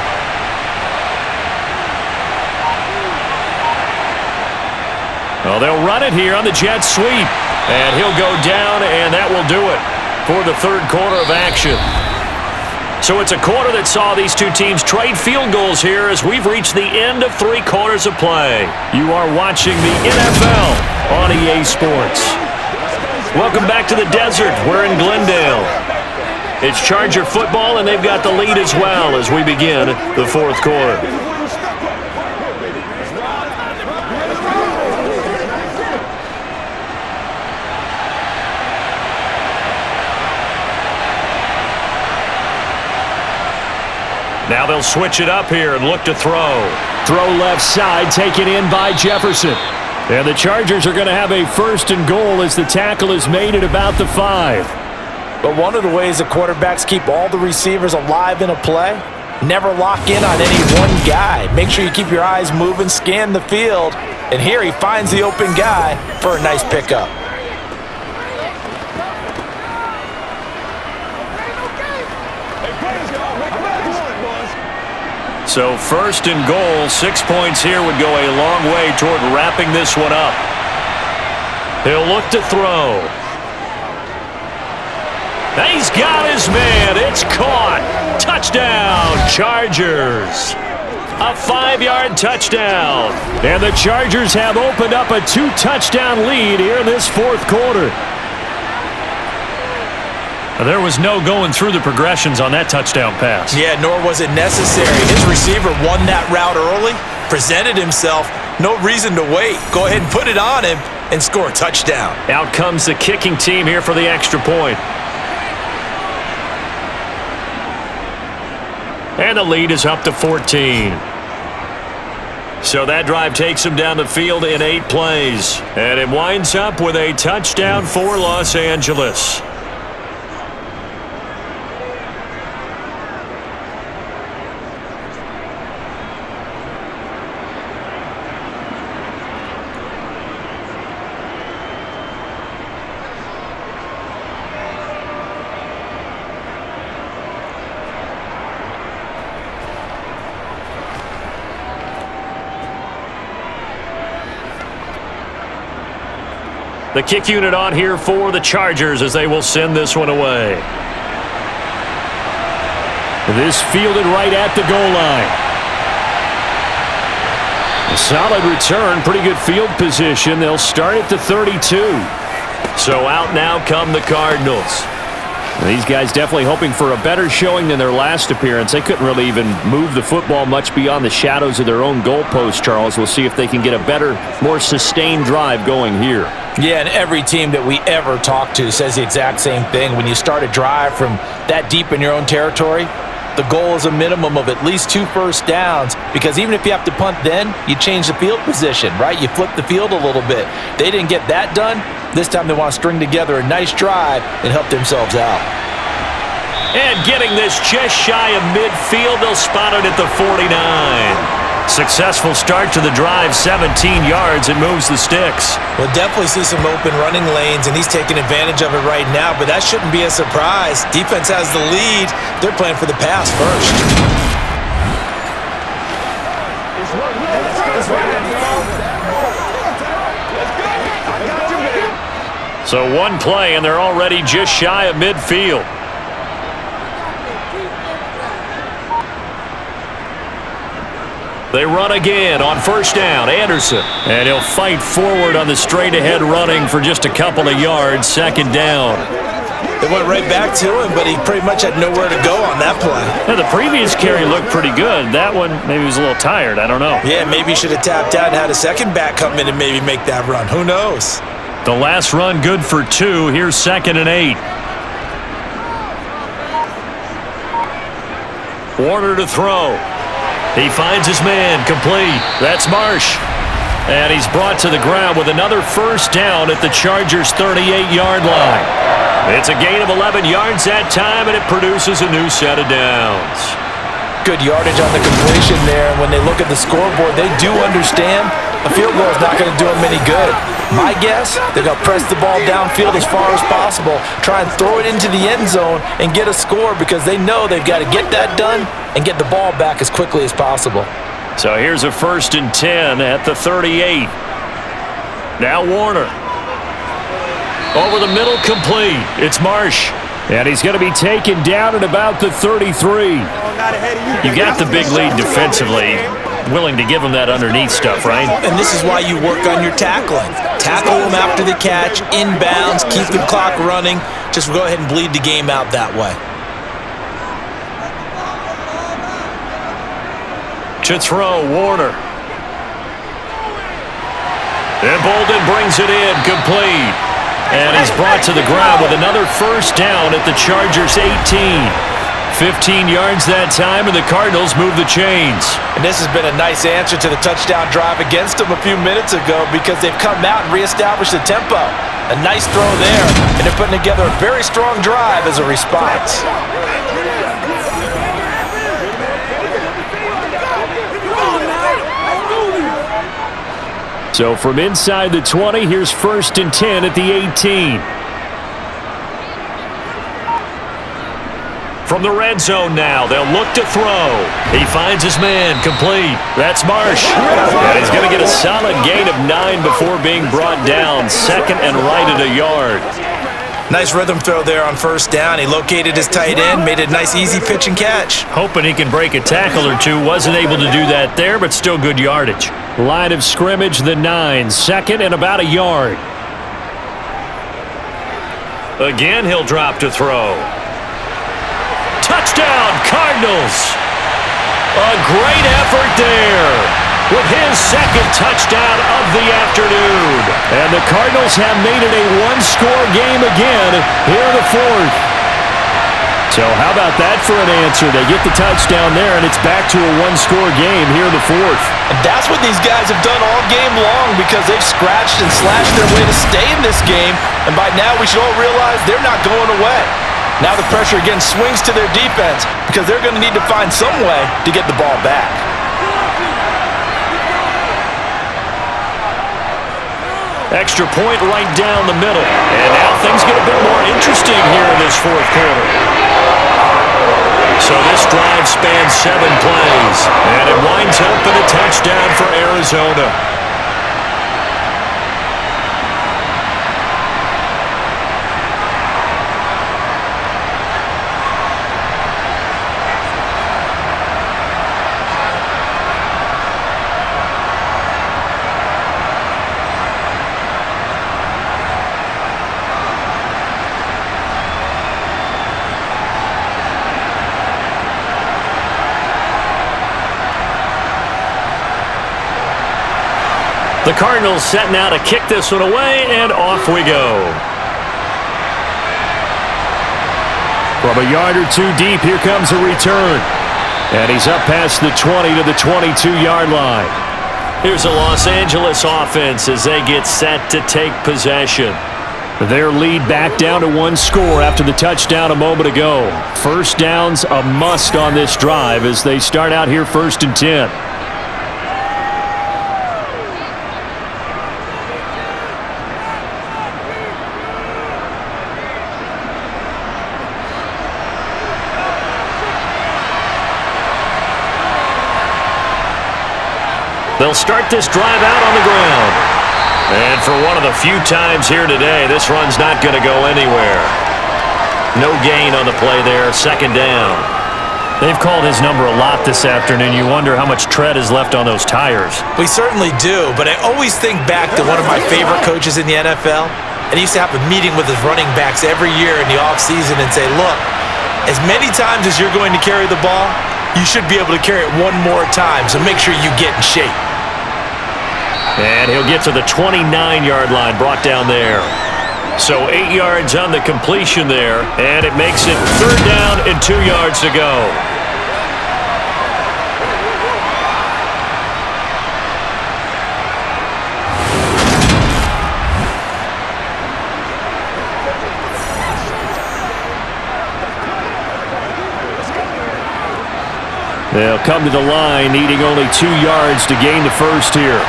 [SPEAKER 4] Well, they'll run it here on the jet sweep. And he'll go down, and that will do it for the 3rd quarter of action. So it's a quarter that saw these two teams trade field goals here as we've reached the end of 3 quarters of play. You are watching the NFL on EA Sports. Welcome back to the desert. We're in Glendale. It's Charger football, and they've got the lead as well as we begin the 4th quarter. Now they'll switch it up here and look to throw. Throw left side, taken in by Jefferson. And the Chargers are going to have a 1st and goal as the tackle is made at about the 5.
[SPEAKER 3] But one of the ways that quarterbacks keep all the receivers alive in a play, never lock in on any one guy. Make sure you keep your eyes moving, scan the field, and here he finds the open guy for a nice pickup.
[SPEAKER 4] So 1st and goal, 6 points here would go a long way toward wrapping this one up. He'll look to throw. He's got his man. It's caught. Touchdown, Chargers. A 5-yard touchdown. And the Chargers have opened up a 2-touchdown lead here in this 4th quarter. There was no going through the progressions on that touchdown pass.
[SPEAKER 3] Yeah, nor was it necessary. His receiver won that route early, presented himself. No reason to wait. Go ahead and put it on him and score a touchdown.
[SPEAKER 4] Out comes the kicking team here for the extra point. And the lead is up to 14. So that drive takes them down the field in 8 plays. And it winds up with a touchdown for Los Angeles. The kick unit on here for the Chargers as they will send this one away. This fielded right at the goal line. A solid return, pretty good field position. They'll start at the 32. So out now come the Cardinals. These guys definitely hoping for a better showing than their last appearance. They couldn't really even move the football much beyond the shadows of their own goalpost, Charles. We'll see if they can get a better, more sustained drive going here.
[SPEAKER 3] Yeah, and every team that we ever talk to says the exact same thing. When you start a drive from that deep in your own territory, the goal is a minimum of at least 2 first downs, because even if you have to punt then, you change the field position, right? You flip the field a little bit. They didn't get that done. This time they want to string together a nice drive and help themselves out.
[SPEAKER 4] And getting this just shy of midfield, they'll spot it at the 49. Successful start to the drive, 17 yards, and moves the sticks.
[SPEAKER 3] We'll definitely see some open running lanes, and he's taking advantage of it right now, but that shouldn't be a surprise. Defense has the lead. They're playing for the pass first.
[SPEAKER 4] So one play, and they're already just shy of midfield. They run again on first down. Anderson. And he'll fight forward on the straight-ahead running for just a couple of yards. Second down.
[SPEAKER 3] They went right back to him, but he pretty much had nowhere to go on that play.
[SPEAKER 4] Yeah, the previous carry looked pretty good. That one, maybe he was a little tired. I don't know.
[SPEAKER 3] Yeah, maybe he should have tapped out and had a second back come in and maybe make that run. Who knows?
[SPEAKER 4] The last run good for 2. Here's 2nd and 8. Warner to throw. He finds his man, complete. That's Marsh. And he's brought to the ground with another first down at the Chargers' 38-yard line. It's a gain of 11 yards that time, and it produces a new set of downs.
[SPEAKER 3] Good yardage on the completion there. When they look at the scoreboard, they do understand a field goal is not going to do them any good. My guess, they're going to press the ball downfield as far as possible, try and throw it into the end zone and get a score, because they know they've got to get that done and get the ball back as quickly as possible.
[SPEAKER 4] So here's a 1st and 10 at the 38. Now Warner. Over the middle, complete. It's Marsh. And he's going to be taken down at about the 33. You got the big lead defensively. Willing to give him that underneath stuff, right?
[SPEAKER 3] And this is why you work on your tackling. Tackle him after the catch, inbounds, keep the clock running. Just go ahead and bleed the game out that way.
[SPEAKER 4] To throw, Warner. And Bolden brings it in, complete. And he's brought to the ground with another first down at the Chargers' 18. 15 yards that time, and the Cardinals move the chains.
[SPEAKER 3] And this has been a nice answer to the touchdown drive against them a few minutes ago, because they've come out and reestablished the tempo. A nice throw there, and they're putting together a very strong drive as a response.
[SPEAKER 4] So from inside the 20, here's 1st and 10 at the 18. From the red zone now, they'll look to throw. He finds his man, complete. That's Marsh. And he's going to get a solid gain of 9 before being brought down. 2nd and right at a yard.
[SPEAKER 3] Nice rhythm throw there on first down. He located his tight end, made a nice easy pitch and catch.
[SPEAKER 4] Hoping he can break a tackle or two. Wasn't able to do that there, but still good yardage. Line of scrimmage, the 9. 2nd and about a yard. Again, he'll drop to throw. Touchdown, Cardinals! A great effort there with his 2nd touchdown of the afternoon. And the Cardinals have made it a one-score game again here in the 4th. So how about that for an answer? They get the touchdown there, and it's back to a one-score game here in the 4th.
[SPEAKER 3] And that's what these guys have done all game long, because they've scratched and slashed their way to stay in this game. And by now we should all realize they're not going away. Now the pressure again swings to their defense, because they're going to need to find some way to get the ball back.
[SPEAKER 4] Extra point right down the middle. And now things get a bit more interesting here in this 4th quarter. So this drive spans 7 plays. And it winds up in a touchdown for Arizona.
[SPEAKER 2] The Cardinals set now to kick this one away, and off we go. From a yard or two deep, here comes a return. And he's up past the 20 to the 22-yard line. Here's a Los Angeles offense as they get set to take possession. Their lead back down to one score after the touchdown a moment ago. First down's a must on this drive as they start out here 1st and 10. They'll start this drive out on the ground. And for one of the few times here today, this run's not going to go anywhere. No gain on the play there, 2nd down. They've called his number a lot this afternoon. You wonder how much tread is left on those tires.
[SPEAKER 3] We certainly do, but I always think back to one of my favorite coaches in the NFL. And he used to have a meeting with his running backs every year in the offseason and say, look, as many times as you're going to carry the ball, you should be able to carry it one more time, so make sure you get in shape.
[SPEAKER 2] And he'll get to the 29-yard line, brought down there. So 8 yards on the completion there, and it makes it 3rd down and 2 yards to go. They'll come to the line, needing only 2 yards to gain the first here.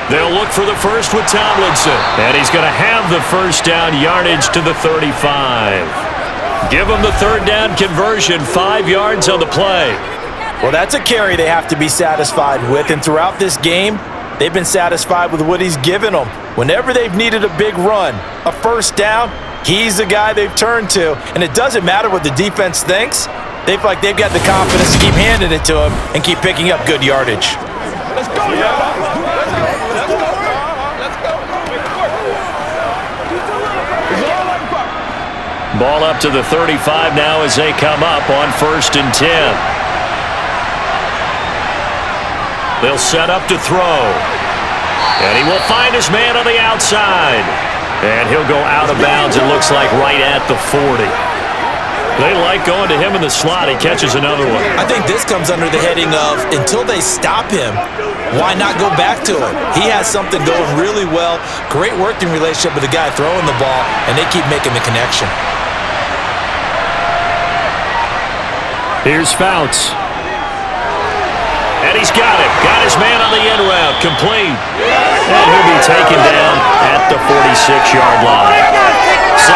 [SPEAKER 2] They'll look for the first with Tomlinson. And he's going to have the first down, yardage to the 35. Give him the 3rd down conversion, 5 yards on the play.
[SPEAKER 3] Well, that's a carry they have to be satisfied with. And throughout this game, they've been satisfied with what he's given them. Whenever they've needed a big run, a first down, he's the guy they've turned to. And it doesn't matter what the defense thinks. They feel like they've got the confidence to keep handing it to him and keep picking up good yardage.
[SPEAKER 5] Let's go, y'all.
[SPEAKER 2] Ball up to the 35 now as they come up on 1st and 10. They'll set up to throw. And he will find his man on the outside. And he'll go out of bounds, it looks like, right at the 40. They like going to him in the slot. He catches another one.
[SPEAKER 3] I think this comes under the heading of, until they stop him, why not go back to him? He has something going really well. Great working relationship with the guy throwing the ball, and they keep making the connection.
[SPEAKER 2] Here's Fouts. And he's got it. Got his man on the end route. Complete. And he'll be taken down at the 46-yard line.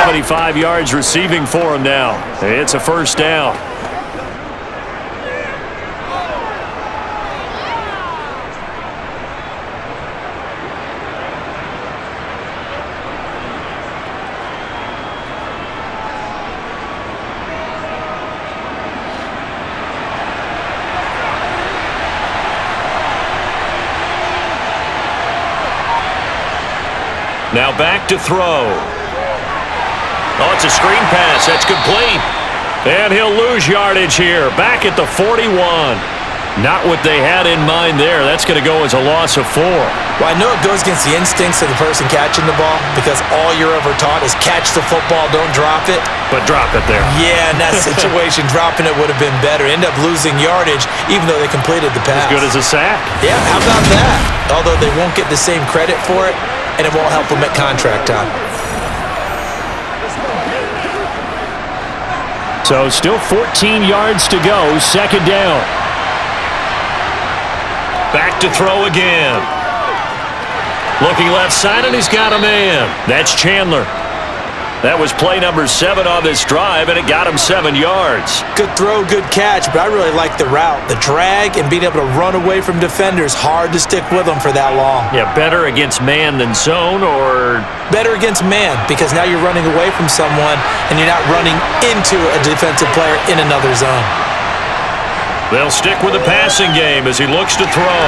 [SPEAKER 2] 75 yards receiving for him now. It's a first down. Now back to throw. Oh, it's a screen pass. That's complete. And he'll lose yardage here. Back at the 41. Not what they had in mind there. That's going to go as a loss of 4.
[SPEAKER 3] Well, I know it goes against the instincts of the person catching the ball because all you're ever taught is catch the football, don't drop it.
[SPEAKER 2] But drop it there.
[SPEAKER 3] Yeah, in that situation, dropping it would have been better. End up losing yardage even though they completed the pass.
[SPEAKER 2] As good as a sack.
[SPEAKER 3] Yeah, how about that? Although they won't get the same credit for it, and it won't help them at contract time.
[SPEAKER 2] So still 14 yards to go, 2nd down. Back to throw again. Looking left side, and he's got a man. That's Chandler. That was play number 7 on this drive, and it got him 7 yards.
[SPEAKER 3] Good throw, good catch, but I really like the route. The drag and being able to run away from defenders, hard to stick with them for that long.
[SPEAKER 2] Yeah, better against man than zone, or?
[SPEAKER 3] Better against man, because now you're running away from someone, and you're not running into a defensive player in another zone.
[SPEAKER 2] They'll stick with the passing game as he looks to throw.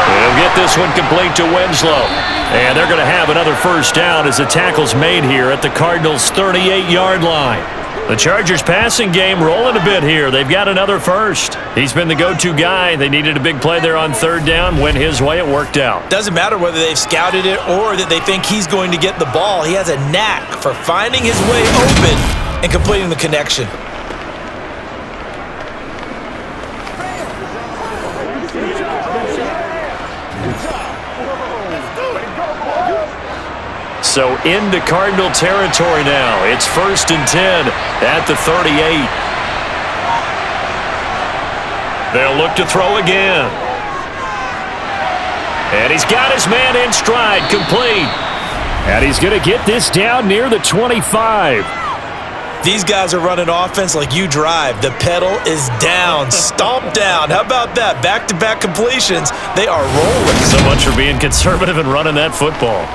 [SPEAKER 2] He'll get this one complete to Winslow. And they're going to have another first down as the tackle's made here at the Cardinals' 38-yard line. The Chargers passing game rolling a bit here. They've got another first. He's been the go-to guy. They needed a big play there on third down. Went his way. It worked out.
[SPEAKER 3] Doesn't matter whether they've scouted it or that they think he's going to get the ball. He has a knack for finding his way open and completing the connection.
[SPEAKER 2] So into Cardinal territory now. It's 1st and 10 at the 38. They'll look to throw again. And he's got his man in stride, complete.
[SPEAKER 4] And he's going to get this down near the 25.
[SPEAKER 3] These guys are running offense like you drive. The pedal is down, stomp down. How about that? Back-to-back completions. They are rolling.
[SPEAKER 2] So much for being conservative and running that football.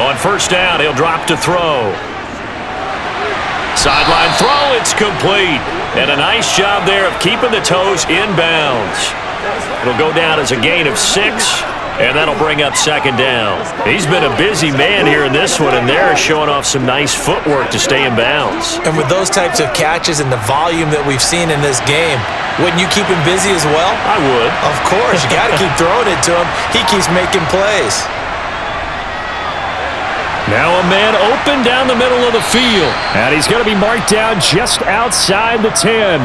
[SPEAKER 2] On first down, he'll drop to throw. Sideline throw, it's complete. And a nice job there of keeping the toes in bounds. It'll go down as a gain of 6, and that'll bring up second down. He's been a busy man here in this one, and they're showing off some nice footwork to stay in bounds.
[SPEAKER 3] And with those types of catches and the volume that we've seen in this game, wouldn't you keep him busy as well?
[SPEAKER 2] I would.
[SPEAKER 3] Of course. You got to keep throwing it to him. He keeps making plays.
[SPEAKER 4] Now a man open down the middle of the field. And he's going to be marked down just outside the 10.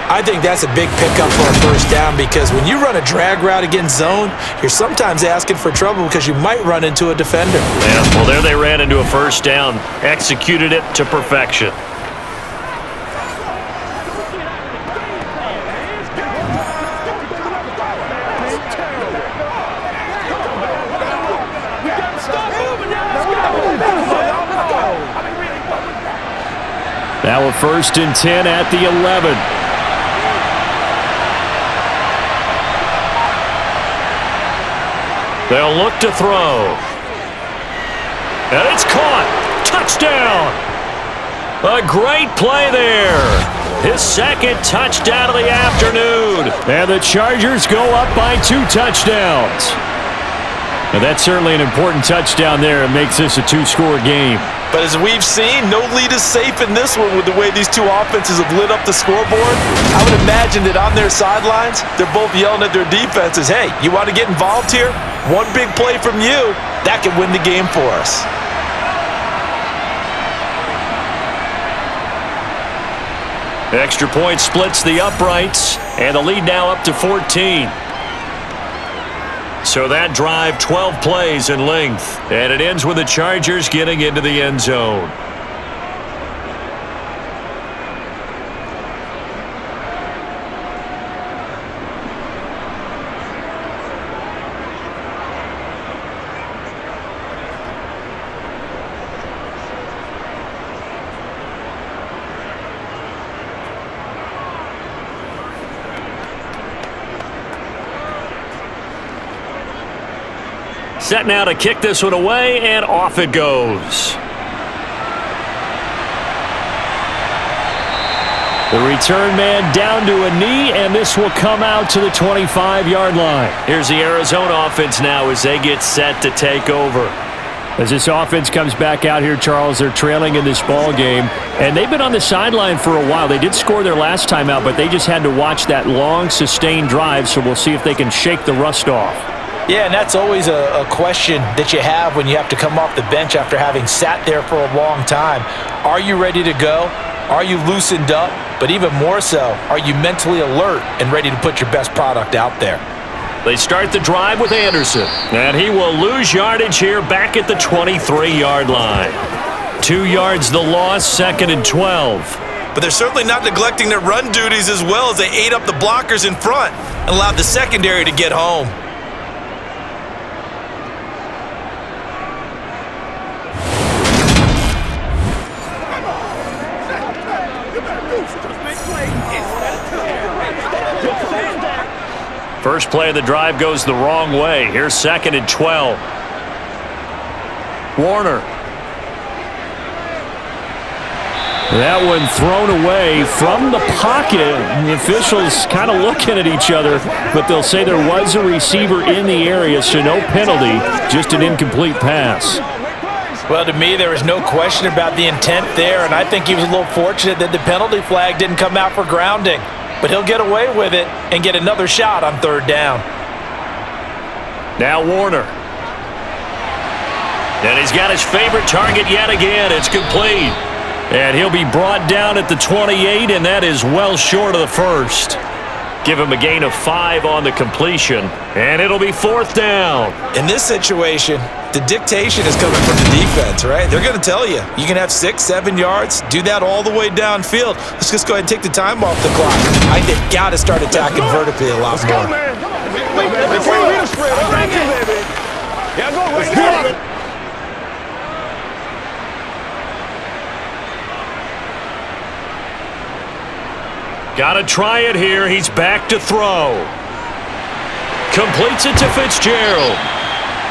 [SPEAKER 3] I think that's a big pickup for a first down because when you run a drag route against zone, you're sometimes asking for trouble because you might run into a defender.
[SPEAKER 2] Yeah, well, there they ran into a first down. Executed it to perfection.
[SPEAKER 4] Now a 1st and 10 at the 11.
[SPEAKER 2] They'll look to throw. And it's caught. Touchdown. A great play there. His second touchdown of the afternoon.
[SPEAKER 4] And the Chargers go up by 2 touchdowns. And that's certainly an important touchdown there. It makes this a 2-score game.
[SPEAKER 3] But as we've seen, no lead is safe in this one with the way these two offenses have lit up the scoreboard. I would imagine that on their sidelines, they're both yelling at their defenses, hey, you want to get involved here? One big play from you, that can win the game for us.
[SPEAKER 2] Extra point splits the uprights, and the lead now up to 14. So that drive, 12 plays in length, and it ends with the Chargers getting into the end zone. Set now to kick this one away, and off it goes.
[SPEAKER 4] The return man down to a knee, and this will come out to the 25-yard line.
[SPEAKER 2] Here's the Arizona offense now as they get set to take over.
[SPEAKER 4] As this offense comes back out here, Charles, they're trailing in this ball game, and they've been on the sideline for a while. They did score their last time out, but they just had to watch that long, sustained drive, so we'll see if they can shake the rust off.
[SPEAKER 3] Yeah, and that's always a question that you have when you have to come off the bench after having sat there for a long time. Are you ready to go? Are you loosened up? But even more so, are you mentally alert and ready to put your best product out there?
[SPEAKER 2] They start the drive with Anderson, and he will lose yardage here back at the 23-yard line. 2 yards the loss, 2nd and 12.
[SPEAKER 3] But they're certainly not neglecting their run duties as well as they ate up the blockers in front and allowed the secondary to get home.
[SPEAKER 4] First play of the drive goes the wrong way. Here's 2nd and 12. Warner. That one thrown away from the pocket. The officials kind of looking at each other, but they'll say there was a receiver in the area, so no penalty, just an incomplete pass.
[SPEAKER 3] Well, to me, there was no question about the intent there, and I think he was a little fortunate that the penalty flag didn't come out for grounding. But he'll get away with it and get another shot on 3rd down.
[SPEAKER 4] Now Warner. And he's got his favorite target yet again. It's complete. And he'll be brought down at the 28, and that is well short of the first. Give him a gain of 5 on the completion, and it'll be 4th down.
[SPEAKER 3] In this situation, the dictation is coming from the defense, right? They're going to tell you, you can have 6, 7 yards, do that all the way downfield. Let's just go ahead and take the time off the clock. I think they've got to start attacking vertically a lot more.
[SPEAKER 4] Got to try it here. He's back to throw. Completes it to Fitzgerald.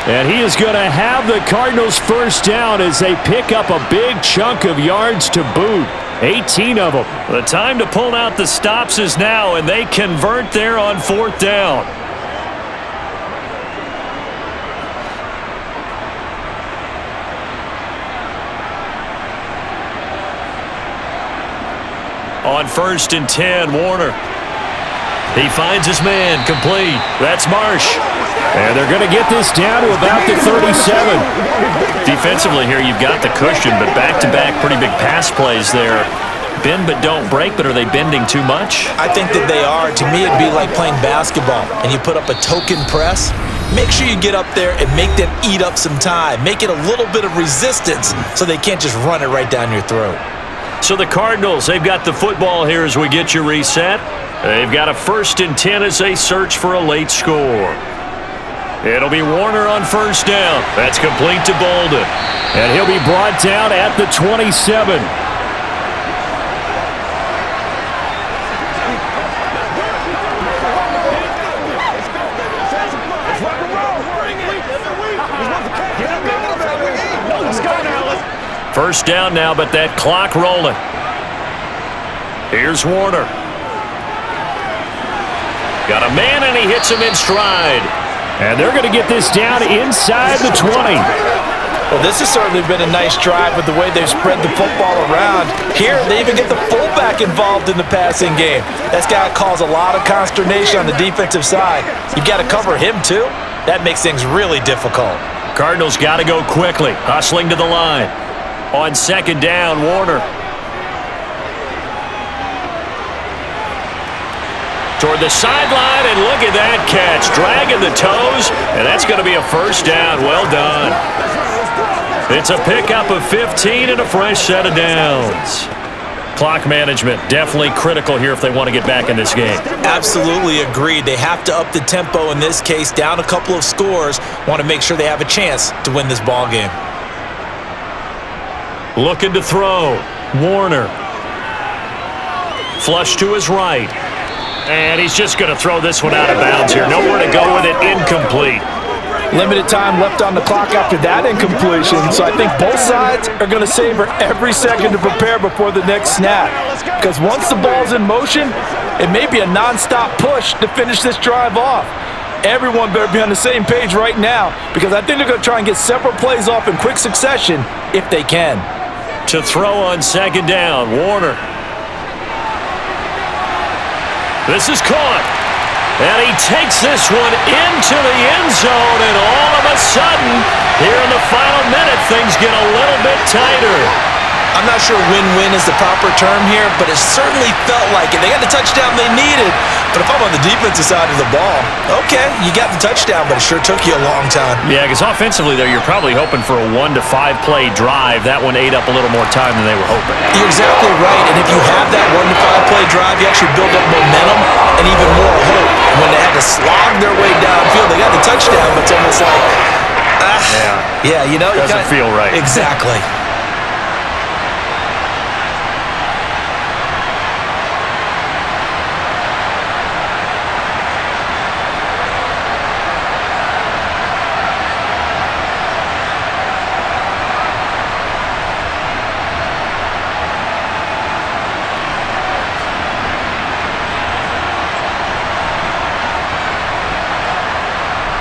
[SPEAKER 4] And he is going to have the Cardinals first down as they pick up a big chunk of yards to boot. 18 of them. The time to pull out the stops is now, and they convert there on 4th down. On 1st and 10, Warner. He finds his man, complete. That's Marsh. And they're going to get this down to about the 37. Defensively here, you've got the cushion, but back-to-back pretty big pass plays there. Bend but don't break, but are they bending too much?
[SPEAKER 3] I think that they are. To me, it'd be like playing basketball, and you put up a token press. Make sure you get up there and make them eat up some time. Make it a little bit of resistance so they can't just run it right down your throat.
[SPEAKER 4] So the Cardinals, they've got the football here as we get you reset. They've got a 1st and 10 as they search for a late score. It'll be Warner on 1st down. That's complete to Bolden. And he'll be brought down at the 27. First down now, but that clock rolling. Here's Warner. Got a man, and he hits him in stride. And they're going to get this down inside the 20.
[SPEAKER 3] Well, this has certainly been a nice drive with the way they've spread the football around. Here, they even get the fullback involved in the passing game. That's got to cause a lot of consternation on the defensive side. You've got to cover him, too. That makes things really difficult.
[SPEAKER 4] Cardinals got to go quickly, hustling to the line. On 2nd down, Warner. Toward the sideline, and look at that catch. Dragging the toes, and that's going to be a 1st down. Well done. It's a pickup of 15 and a fresh set of downs. Clock management, definitely critical here if they want to get back in this game.
[SPEAKER 3] Absolutely agreed. They have to up the tempo in this case, down a couple of scores. Want to make sure they have a chance to win this ball game.
[SPEAKER 4] Looking to throw. Warner. Flush to his right. And he's just going to throw this one out of bounds here. Nowhere to go with it. Incomplete.
[SPEAKER 3] Limited time left on the clock after that incompletion, so I think both sides are going to savor every second to prepare before the next snap. Because once the ball's in motion, it may be a non-stop push to finish this drive off. Everyone better be on the same page right now, because I think they're going to try and get several plays off in quick succession if they can.
[SPEAKER 4] To throw on 2nd down, Warner. This is caught. And he takes this one into the end zone, and all of a sudden, here in the final minute, things get a little bit tighter.
[SPEAKER 3] I'm not sure win-win is the proper term here, but it certainly felt like it. They got the touchdown they needed, but if I'm on the defensive side of the ball, okay, you got the touchdown, but it sure took you a long time.
[SPEAKER 4] Yeah, because offensively, there, you're probably hoping for a 1 to 5 play drive. That one ate up a little more time than they were hoping.
[SPEAKER 3] You're exactly right, and if you have that 1 to 5 play drive, you actually build up momentum and even more hope. When they had to slog their way downfield, they got the touchdown, but it's almost like, yeah, you know,
[SPEAKER 4] doesn't feel right.
[SPEAKER 3] Exactly.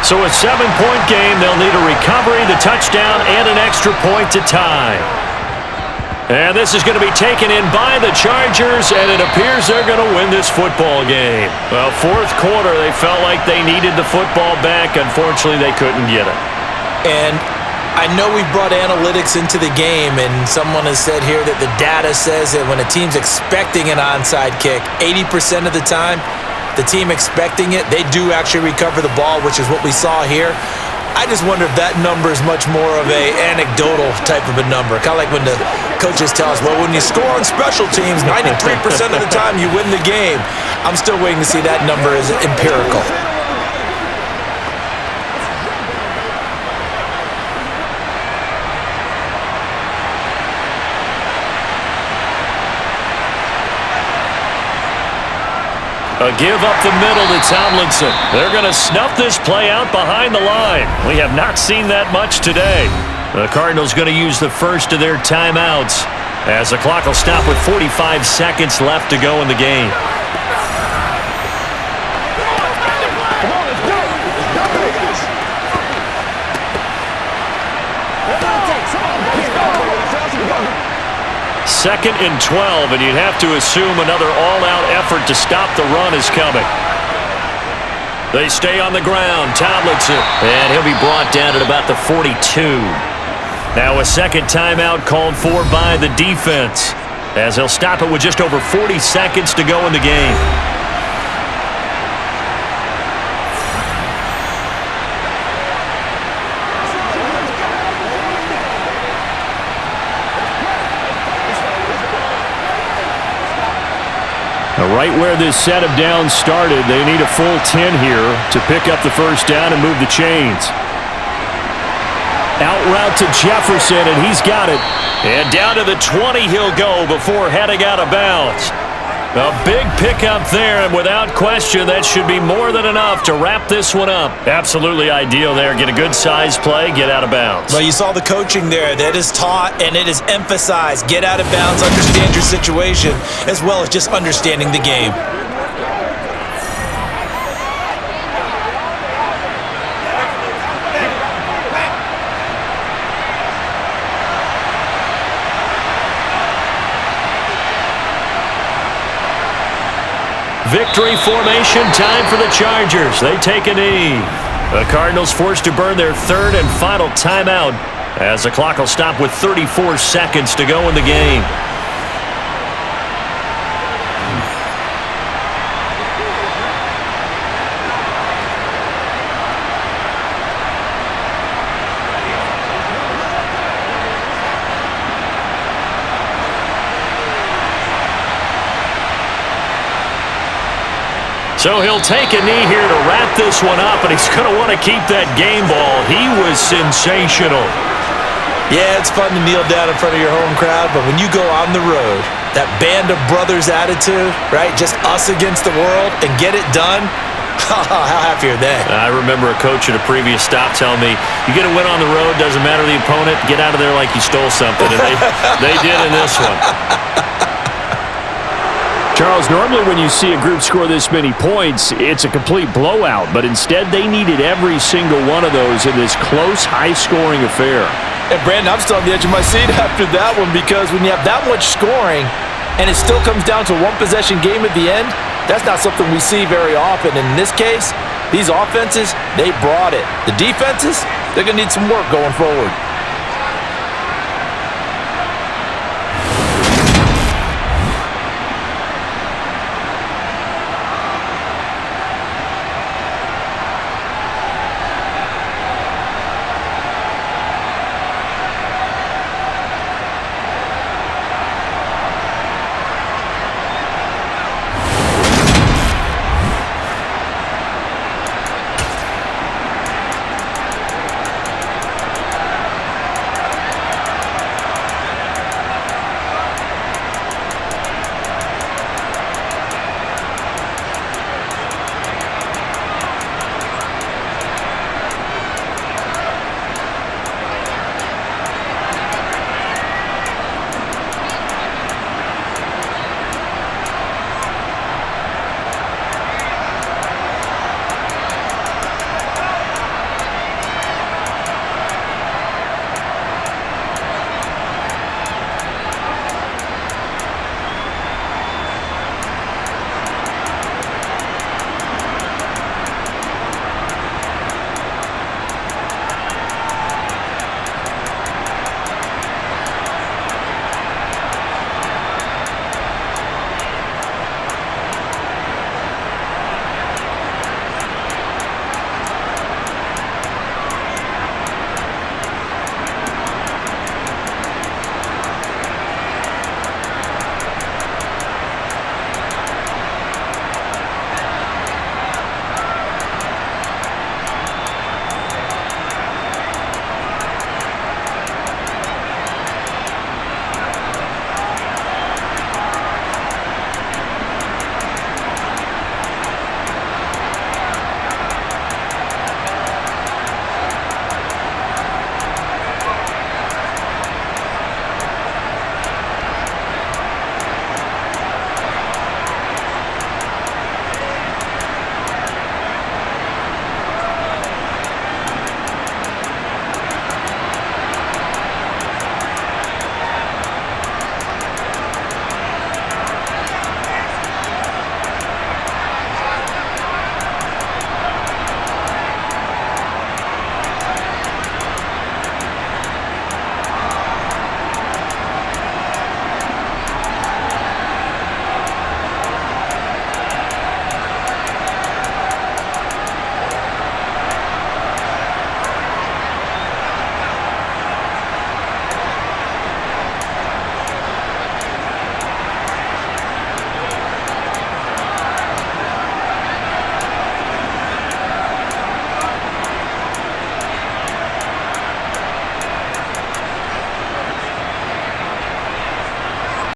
[SPEAKER 4] So a 7-point game. They'll need a recovery, the touchdown, and an extra point to tie. And this is going to be taken in by the Chargers, and it appears they're going to win this football game. Well, fourth quarter, they felt like they needed the football back. Unfortunately, they couldn't get it.
[SPEAKER 3] And I know we've brought analytics into the game, and someone has said here that the data says that when a team's expecting an onside kick, 80% of the time, the team expecting it, they do actually recover the ball, which is what we saw here. I just wonder if that number is much more of a anecdotal type of a number. Kind of like when the coaches tell us, well, when you score on special teams, 93% of the time you win the game. I'm still waiting to see that number as empirical.
[SPEAKER 4] A give up the middle to Tomlinson. They're going to snuff this play out behind the line. We have not seen that much today. The Cardinals going to use the first of their timeouts as the clock will stop with 45 seconds left to go in the game. Second and 12, and you'd have to assume another all-out effort to stop the run is coming. They stay on the ground. Tomlinson, and he'll be brought down at about the 42. Now a second timeout called for by the defense, as they'll stop it with just over 40 seconds to go in the game. Right where this set of downs started, they need a full 10 here to pick up the first down and move the chains. Out route to Jefferson, and he's got it. And down to the 20 he'll go before heading out of bounds. A big pickup there, and without question, that should be more than enough to wrap this one up. Absolutely ideal there. Get a good size play, get out of bounds.
[SPEAKER 3] Well, you saw the coaching there. That is taught and it is emphasized. Get out of bounds, understand your situation, as well as just understanding the game.
[SPEAKER 4] Victory formation time for the Chargers. They take a knee. The Cardinals forced to burn their third and final timeout as the clock will stop with 34 seconds to go in the game. So he'll take a knee here to wrap this one up, and he's going to want to keep that game ball. He was sensational.
[SPEAKER 3] Yeah, it's fun to kneel down in front of your home crowd, but when you go on the road, that band of brothers attitude, right? Just us against the world and get it done. How happy are they?
[SPEAKER 4] I remember a coach at a previous stop telling me, you get a win on the road, doesn't matter the opponent, get out of there like you stole something. And they did in this one. Charles, normally when you see a group score this many points, it's a complete blowout. But instead, they needed every single one of those in this close, high-scoring affair.
[SPEAKER 3] And Brandon, I'm still on the edge of my seat after that one, because when you have that much scoring and it still comes down to a one-possession game at the end, that's not something we see very often. And in this case, these offenses, they brought it. The defenses, they're going to need some work going forward.